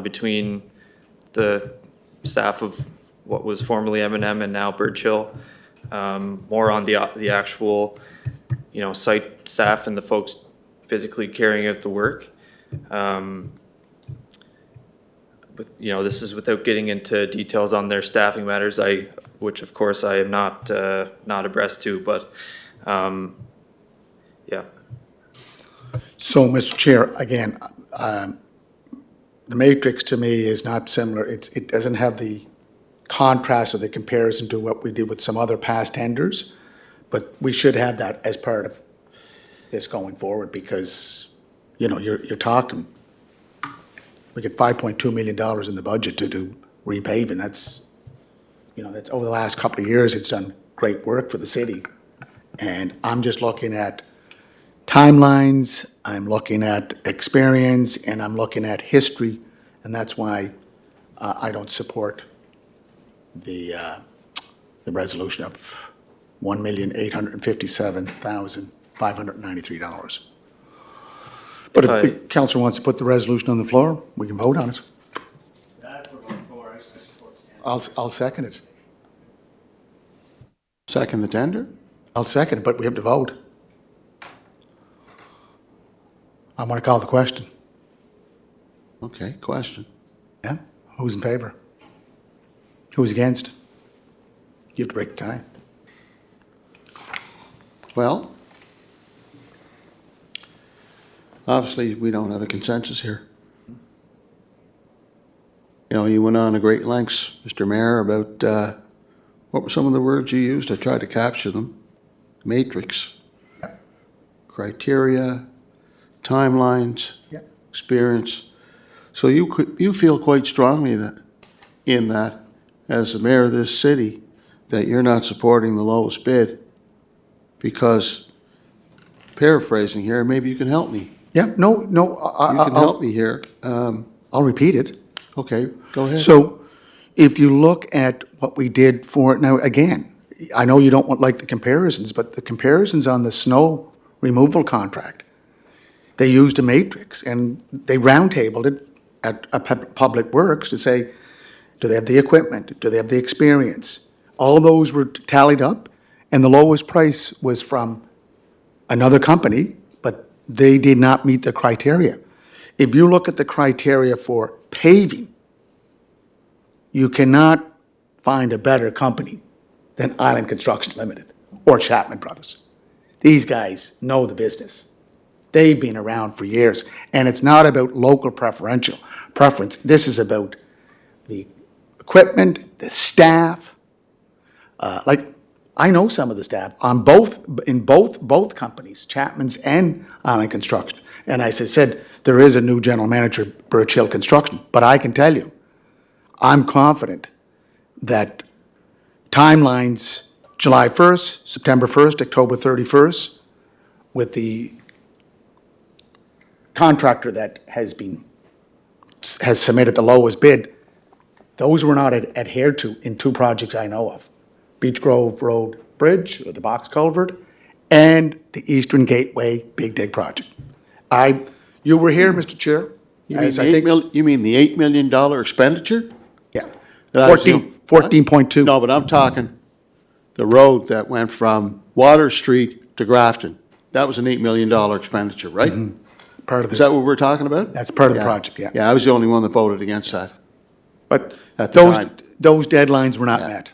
between the staff of what was formerly M&M and now Birch Hill. More on the actual, site staff and the folks physically carrying out the work. this is without getting into details on their staffing matters, which of course I am not abreast to, but, yeah. So, Mr. Chair, again, the matrix to me is not similar. It doesn't have the contrast or the comparison to what we did with some other past tenders, but we should have that as part of this going forward because, you're talking, we get $5.2 million in the budget to do repaving. That's over the last couple of years, it's done great work for the city. And I'm just looking at timelines, I'm looking at experience, and I'm looking at history, and that's why I don't support the resolution of $1,857,593. But if the council wants to put the resolution on the floor, we can vote on it. I'll second it. Second the tender? I'll second it, but we have to vote. I want to call the question. Okay, question. Yeah? Who's in favor? Who's against? You have to break the tie. Well, obviously, we don't have a consensus here. You went on to great lengths, Mr. Mayor, about, what were some of the words you used? I tried to capture them. Matrix. Criteria, timelines. Yep. Experience. So you feel quite strongly that, as the mayor of this city, that you're not supporting the lowest bid because, paraphrasing here, maybe you can help me. Yeah, no, You can help me here. I'll repeat it. Okay, go ahead. So if you look at what we did for, now again, I know you don't like the comparisons, but the comparisons on the snow removal contract, they used a matrix and they roundtabled it at Public Works to say, do they have the equipment? Do they have the experience? All those were tallied up and the lowest price was from another company, but they did not meet the criteria. If you look at the criteria for paving, you cannot find a better company than Island Construction Limited or Chapman Brothers. These guys know the business. They've been around for years, and it's not about local preference. This is about the equipment, the staff. I know some of the staff on in both companies, Chapman's and Island Construction. And as I said, there is a new general manager, Birch Hill Construction. But I can tell you, I'm confident that timelines, July 1st, September 1st, October 31st, with the contractor that has submitted the lowest bid, those were not adhered to in two projects I know of. Beech Grove Road Bridge, or the box culvert, and the Eastern Gateway Big Dig project. You were here, Mr. Chair. You mean the $8 million expenditure? Yeah. That's 14.2. No, but I'm talking the road that went from Water Street to Grafton. That was an $8 million expenditure, right? Part of Is that what we're talking about? That's part of the project, yeah. Yeah, I was the only one that voted against that. But At the time. those deadlines were not met.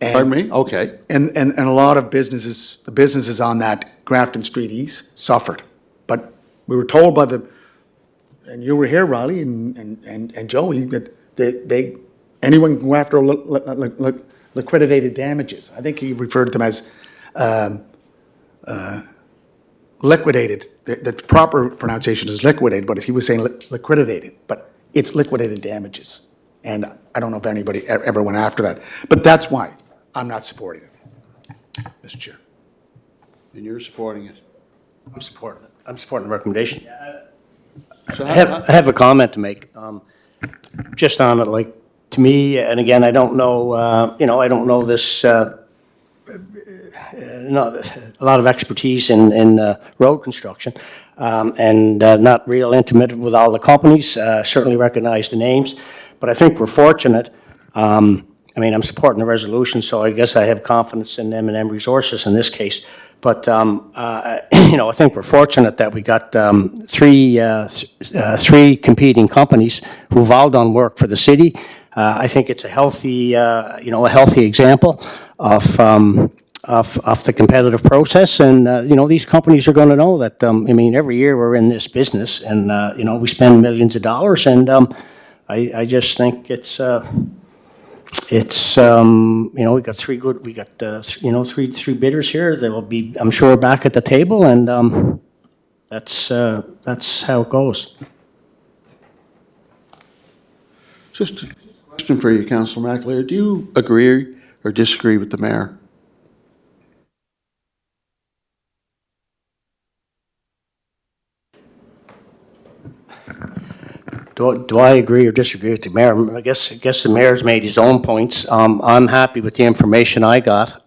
And- Pardon me? Okay. And a lot of businesses, the businesses on that Grafton Street East suffered. But we were told by and you were here, Riley and Joey, that anyone can go after liquidated damages. I think he referred to them as liquidated. The proper pronunciation is liquidated, but he was saying liquidated, but it's liquidated damages. And I don't know if anybody ever went after that. But that's why I'm not supporting it, Mr. Chair. And you're supporting it. I'm supporting it. I'm supporting the recommendation. So I have a comment to make, just on it, like, to me, and again, I don't know, I don't know this, not a lot of expertise in road construction, and not real intimate with all the companies, certainly recognize the names, but I think we're fortunate. I'm supporting the resolution, so I guess I have confidence in M&M Resources in this case, But, I think we're fortunate that we got three competing companies who've all done work for the city. I think it's a healthy example of the competitive process. And, these companies are going to know that, every year we're in this business and, we spend millions of dollars. And I just think we got three bidders here. They will be, I'm sure, back at the table, and that's how it goes. Just a question for you, Councillor McAleer. Do you agree or disagree with the mayor? Do I agree or disagree with the mayor? I guess the mayor's made his own points. I'm happy with the information I got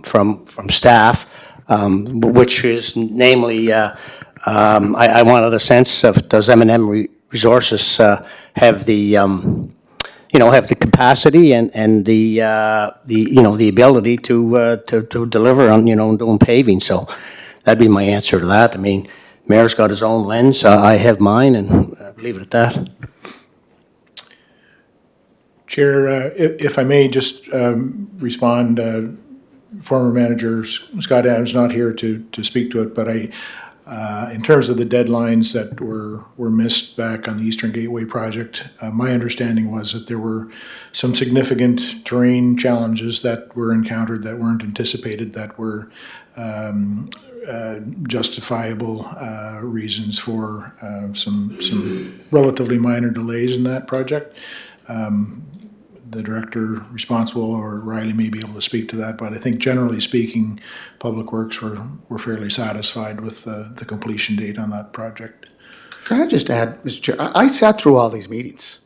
from staff, which is namely, I wanted a sense of, does M&M Resources have the have the capacity and the ability to deliver on doing paving? So that'd be my answer to that. Mayor's got his own lens. I have mine, and leave it at that. Chair, if I may just respond, former manager Scott Adams not here to speak to it, but in terms of the deadlines that were missed back on the Eastern Gateway project, my understanding was that there were some significant terrain challenges that were encountered that weren't anticipated, that were justifiable reasons for some relatively minor delays in that project. The director responsible, or Riley, may be able to speak to that, but I think generally speaking, Public Works were fairly satisfied with the completion date on that project. Can I just add, Mr. Chair, I sat through all these meetings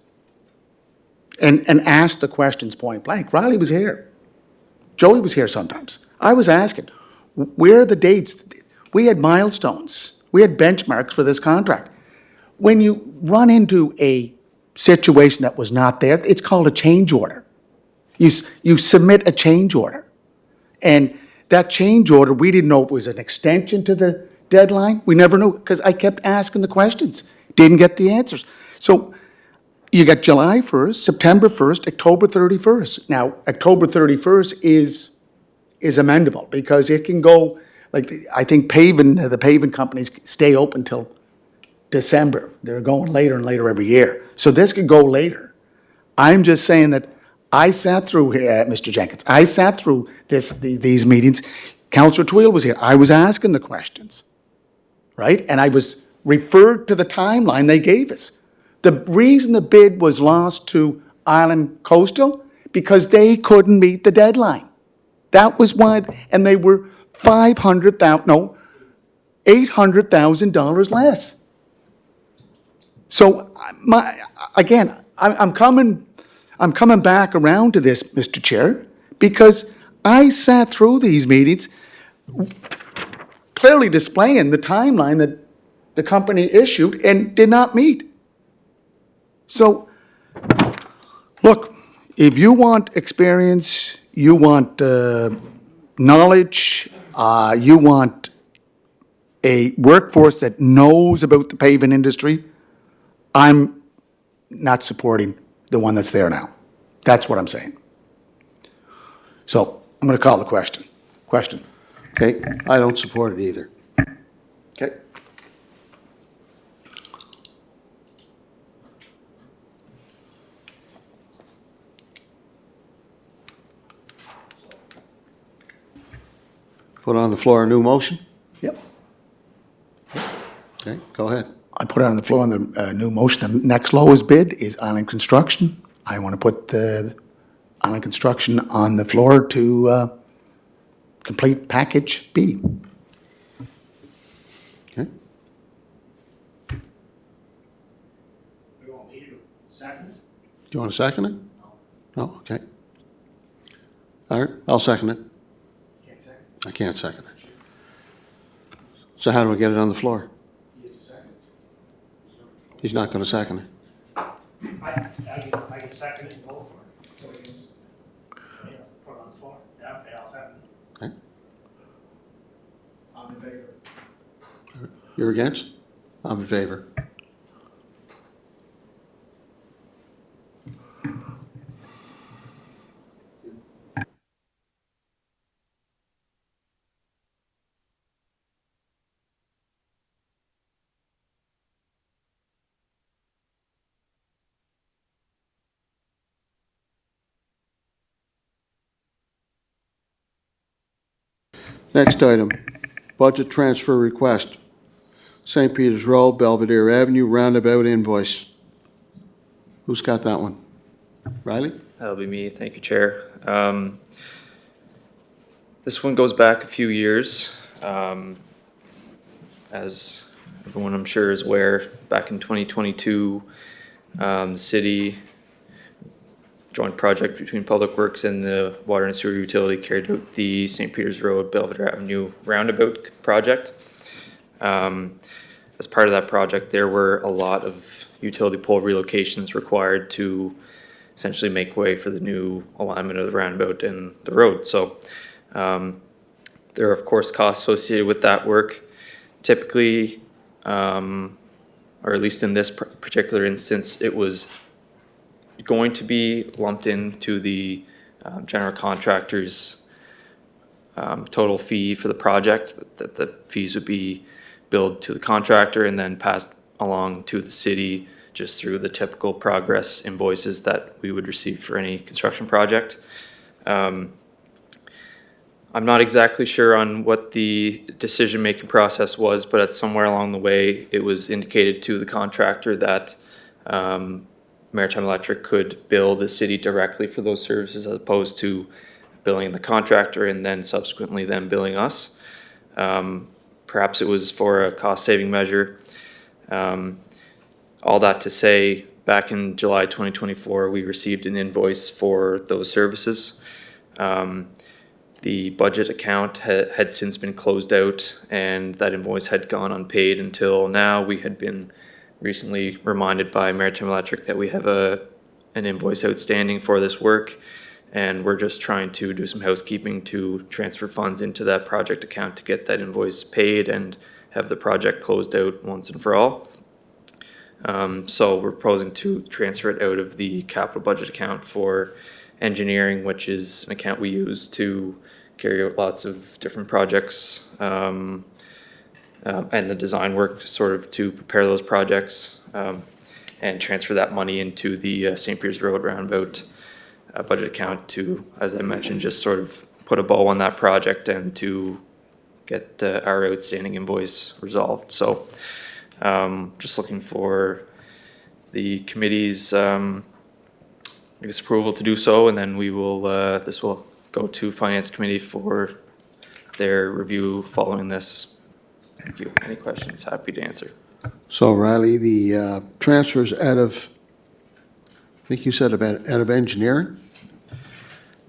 and asked the questions point blank. Riley was here. Joey was here sometimes. I was asking, where are the dates? We had milestones. We had benchmarks for this contract. When you run into a situation that was not there, it's called a change order. You submit a change order. And that change order, we didn't know it was an extension to the deadline. We never knew, because I kept asking the questions. Didn't get the answers. So you got July 1st, September 1st, October 31st. Now, October 31st is amendable, because it can go, I think the paving companies stay open till December. They're going later and later every year. So this could go later. I'm just saying that I sat through here, Mr. Jenkins, I sat through these meetings. Councillor Tweel was here. I was asking the questions, right? And I was referred to the timeline they gave us. The reason the bid was lost to Island Coastal, because they couldn't meet the deadline. That was why, and they were $800,000 less. So, I'm coming back around to this, Mr. Chair, because I sat through these meetings, clearly displaying the timeline that the company issued and did not meet. So, look, if you want experience, you want knowledge, you want a workforce that knows about the paving industry, I'm not supporting the one that's there now. That's what I'm saying. So I'm going to call the question. Okay, I don't support it either. Okay. Put on the floor a new motion? Yep. Okay, go ahead. I put it on the floor on the new motion. The next lowest bid is Island Construction. I want to put the Island Construction on the floor to complete package B. Okay. We won't need to second. Do you want to second it? No, okay. All right, I'll second it. I can't second it. So how do we get it on the floor? He's not going to second it. I can second it and go for it. So we can, put it on the floor. Yeah, I'll second it. Okay. Okay. All right, I'll second it. Okay. Okay. You're against? I'm in favor. Next item, budget transfer request. St. Peter's Road, Belvedere Avenue, roundabout invoice. Who's got that one? Riley? That'll be me. Thank you, Chair. This one goes back a few years. As everyone I'm sure is aware, back in 2022, the city, joint project between Public Works and the Water and Sewer Utility, carried out the St. Peter's Road, Belvedere Avenue roundabout project. As part of that project, there were a lot of utility pole relocations required to essentially make way for the new alignment of the roundabout and the road. So there are, of course, costs associated with that work. Typically, or at least in this particular instance, it was going to be lumped into the general contractor's total fee for the project, that the fees would be billed to the contractor and then passed along to the city just through the typical progress invoices that we would receive for any construction project. I'm not exactly sure on what the decision-making process was, but somewhere along the way, it was indicated to the contractor that Maritime Electric could bill the city directly for those services as opposed to billing the contractor and then subsequently them billing us. Perhaps it was for a cost-saving measure. All that to say, back in July 2024, we received an invoice for those services. The budget account had since been closed out and that invoice had gone unpaid until now. We had been recently reminded by Maritime Electric that we have an invoice outstanding for this work, and we're just trying to do some housekeeping to transfer funds into that project account to get that invoice paid and have the project closed out once and for all. So we're proposing to transfer it out of the capital budget account for engineering, which is an account we use to carry out lots of different projects, and the design work sort of to prepare those projects, and transfer that money into the St. Peter's Road roundabout budget account to, as I mentioned, just sort of put a bow on that project and to get our outstanding invoice resolved. So just looking for the committee's I guess approval to do so, and then we will this will go to Finance Committee for their review following this. Thank you. Any questions? Happy to answer. So Riley, the transfers out of, I think you said about out of engineering?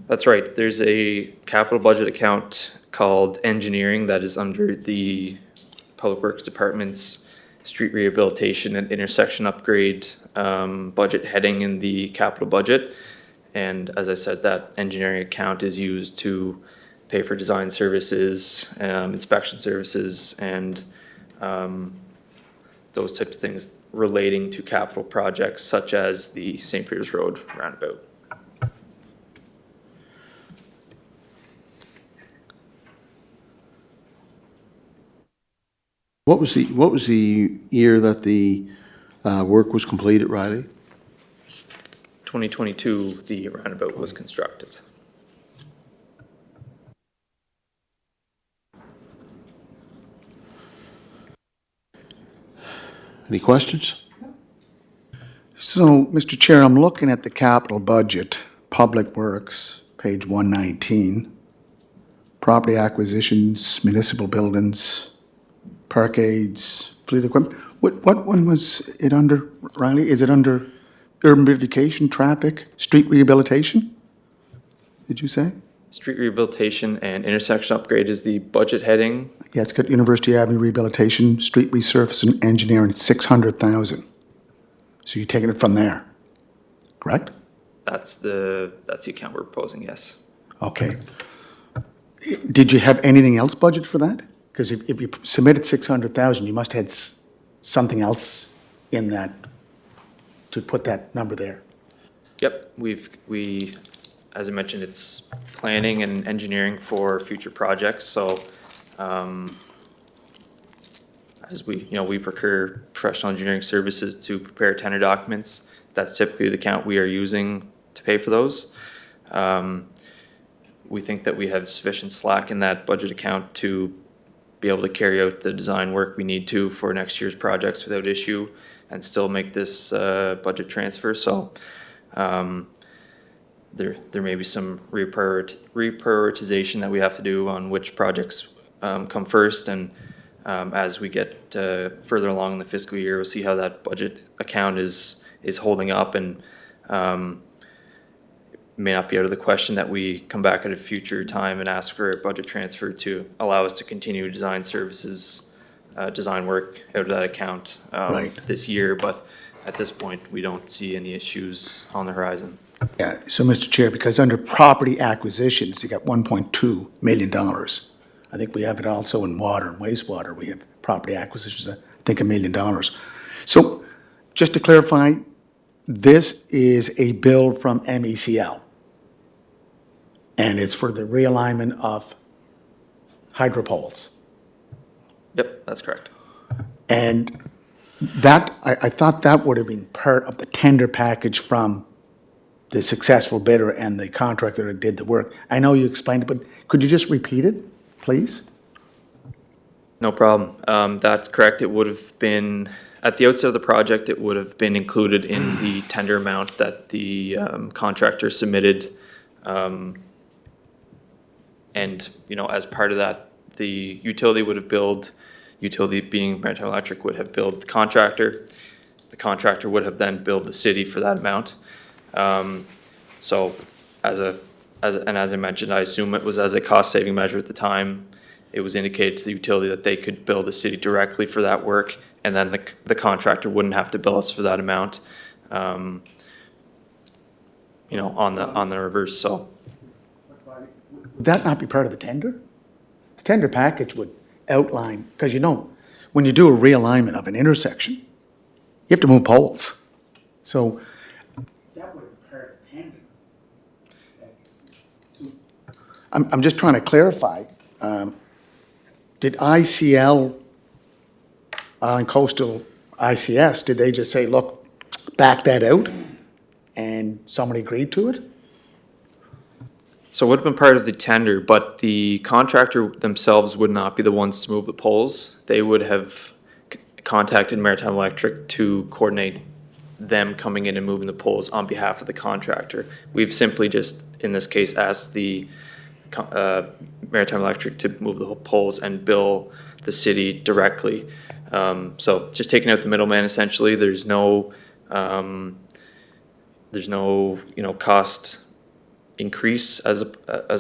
That's right. There's a capital budget account called engineering that is under the Public Works Department's street rehabilitation and intersection upgrade budget heading in the capital budget. And as I said, that engineering account is used to pay for design services, inspection services, and those types of things relating to capital projects such as the St. Peter's Road roundabout. What was the year that the work was completed, Riley? 2022, the roundabout was constructed. Any questions? So, Mr. Chair, I'm looking at the capital budget, Public Works, page 119. Property acquisitions, municipal buildings, parkades, fleet equipment. What one was it under, Riley? Is it under urban beautification, traffic, street rehabilitation? Did you say? Street rehabilitation and intersection upgrade is the budget heading. Yeah, it's got University Avenue rehabilitation, street resurfacing, engineering, 600,000. So you're taking it from there, correct? That's the account we're proposing, yes. Okay. Did you have anything else budgeted for that? Because if you submitted 600,000, you must have had something else in that to put that number there. Yep, as I mentioned, it's planning and engineering for future projects, so, as we procure professional engineering services to prepare tender documents, that's typically the account we are using to pay for those. We think that we have sufficient slack in that budget account to be able to carry out the design work we need to for next year's projects without issue and still make this budget transfer, so there may be some reprioritization that we have to do on which projects come first, and as we get further along in the fiscal year, we'll see how that budget account is holding up, and it may not be out of the question that we come back at a future time and ask for a budget transfer to allow us to continue design services, design work out of that account Right. this year, but at this point, we don't see any issues on the horizon. Yeah, so Mr. Chair, because under property acquisitions, you got $1.2 million. I think we have it also in water and wastewater. We have property acquisitions, I think $1 million. So just to clarify, this is a bill from MECL. And it's for the realignment of hydro poles. Yep, that's correct. And that, I thought that would have been part of the tender package from the successful bidder and the contractor that did the work. I know you explained it, but could you just repeat it, please? No problem. That's correct. It would have been, at the outset of the project, it would have been included in the tender amount that the contractor submitted. And, as part of that, the utility would have billed, utility being Maritime Electric would have billed the contractor. The contractor would have then billed the city for that amount. So as I mentioned, I assume it was as a cost-saving measure at the time. It was indicated to the utility that they could bill the city directly for that work, and then the contractor wouldn't have to bill us for that amount, on the reverse, so. Would that not be part of the tender? The tender package would outline, because when you do a realignment of an intersection, you have to move poles. So that would be part of the tender. I'm just trying to clarify, did ICL, Island Coastal ICS, did they just say, look, back that out? And somebody agreed to it? So it would have been part of the tender, but the contractor themselves would not be the ones to move the poles. They would have contacted Maritime Electric to coordinate them coming in and moving the poles on behalf of the contractor. We've simply just, in this case, asked the Maritime Electric to move the poles and bill the city directly. So just taking out the middleman, essentially, there's no cost increase as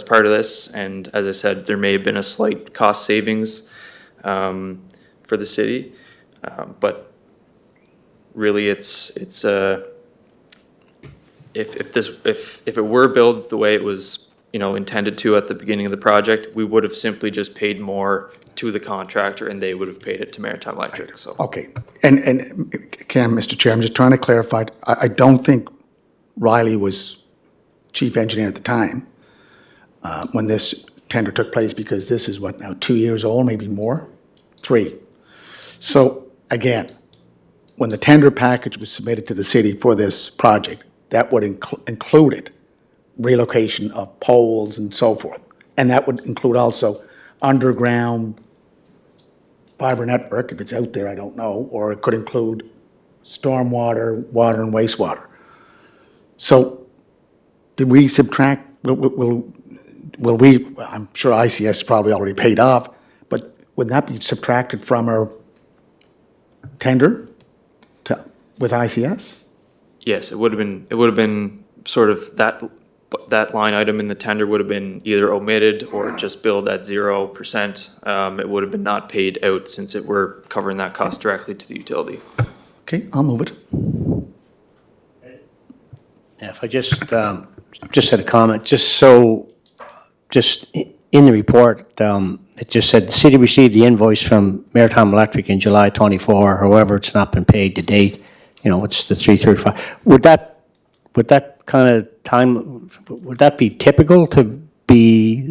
part of this, and as I said, there may have been a slight cost savings for the city, but really if it were billed the way it was intended to at the beginning of the project, we would have simply just paid more to the contractor and they would have paid it to Maritime Electric. So Okay, and Mr. Chair, I'm just trying to clarify, I don't think Riley was chief engineer at the time when this tender took place, because this is what, now 2 years old, maybe more? 3. So again, when the tender package was submitted to the city for this project, that would included relocation of poles and so forth. And that would include also underground fiber network, if it's out there, I don't know, or it could include stormwater, water and wastewater. So did we subtract, will we, I'm sure ICS probably already paid off, but would that be subtracted from our tender with ICS? yes, it would have been sort of that line item in the tender would have been either omitted or just billed at 0%. It would have been not paid out since we're covering that cost directly to the utility. Okay, I'll move it. Yeah, if I just had a comment, just in the report, it just said the city received the invoice from Maritime Electric in July 24. However, it's not been paid to date. You know, it's the 335. Would that kind of time, would that be typical to be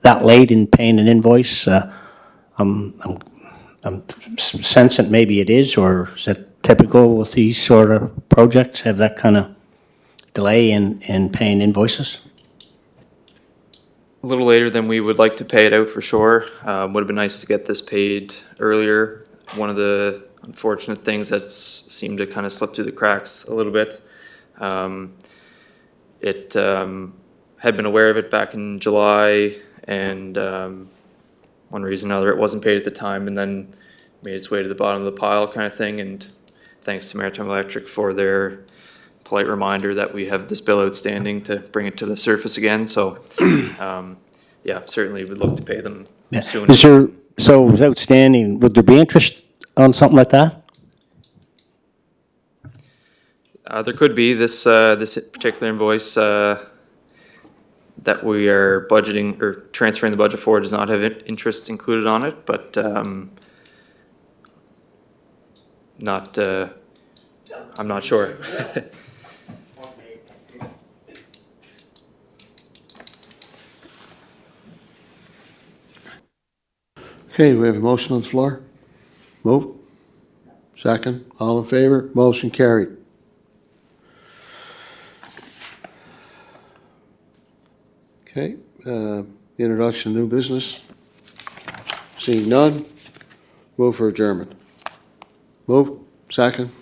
that late in paying an invoice? I'm sensing maybe it is, or is that typical with these sort of projects, have that kind of delay in paying invoices? A little later than we would like to pay it out for sure. Would have been nice to get this paid earlier. One of the unfortunate things that's seemed to kind of slip through the cracks a little bit. It had been aware of it back in July, and one reason or another it wasn't paid at the time, and then made its way to the bottom of the pile kind of thing. And thanks to Maritime Electric for their polite reminder that we have this bill outstanding to bring it to the surface again. So, yeah, certainly would look to pay them soon. Is there, so it's outstanding, would there be interest on something like that? There could be this particular invoice that we are budgeting or transferring the budget for does not have interest included on it, but I'm not sure. Okay, we have a motion on the floor. Move. Second. All in favor? Motion carried. Okay, introduction of new business. Seeing none, move for adjournment. Move. Second.